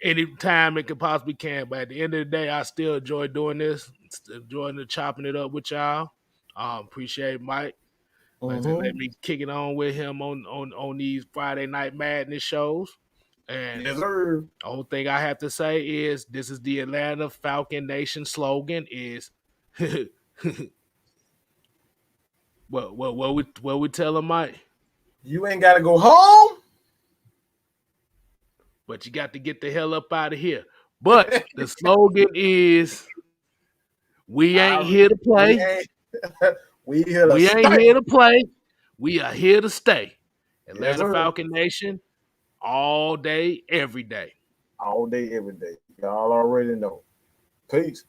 anytime it could possibly can. But at the end of the day, I still enjoy doing this, enjoying the chopping it up with y'all. Appreciate Mike. Like I said, let Mm-hmm. me kick it on with him on these Friday Night Madness shows. And Yes, sir. the only thing I have to say is this is the Atlanta Falcon Nation slogan is what we tell him, Mike. You ain't got to go home. But you got to get the hell up out of here. But the slogan is we ain't here to We play. ain't. We here to We ain't stay. here to play. We are here to stay. Yes, Atlanta sir. Falcon Nation, all day, every day. All day, every day. Y'all already know. Peace.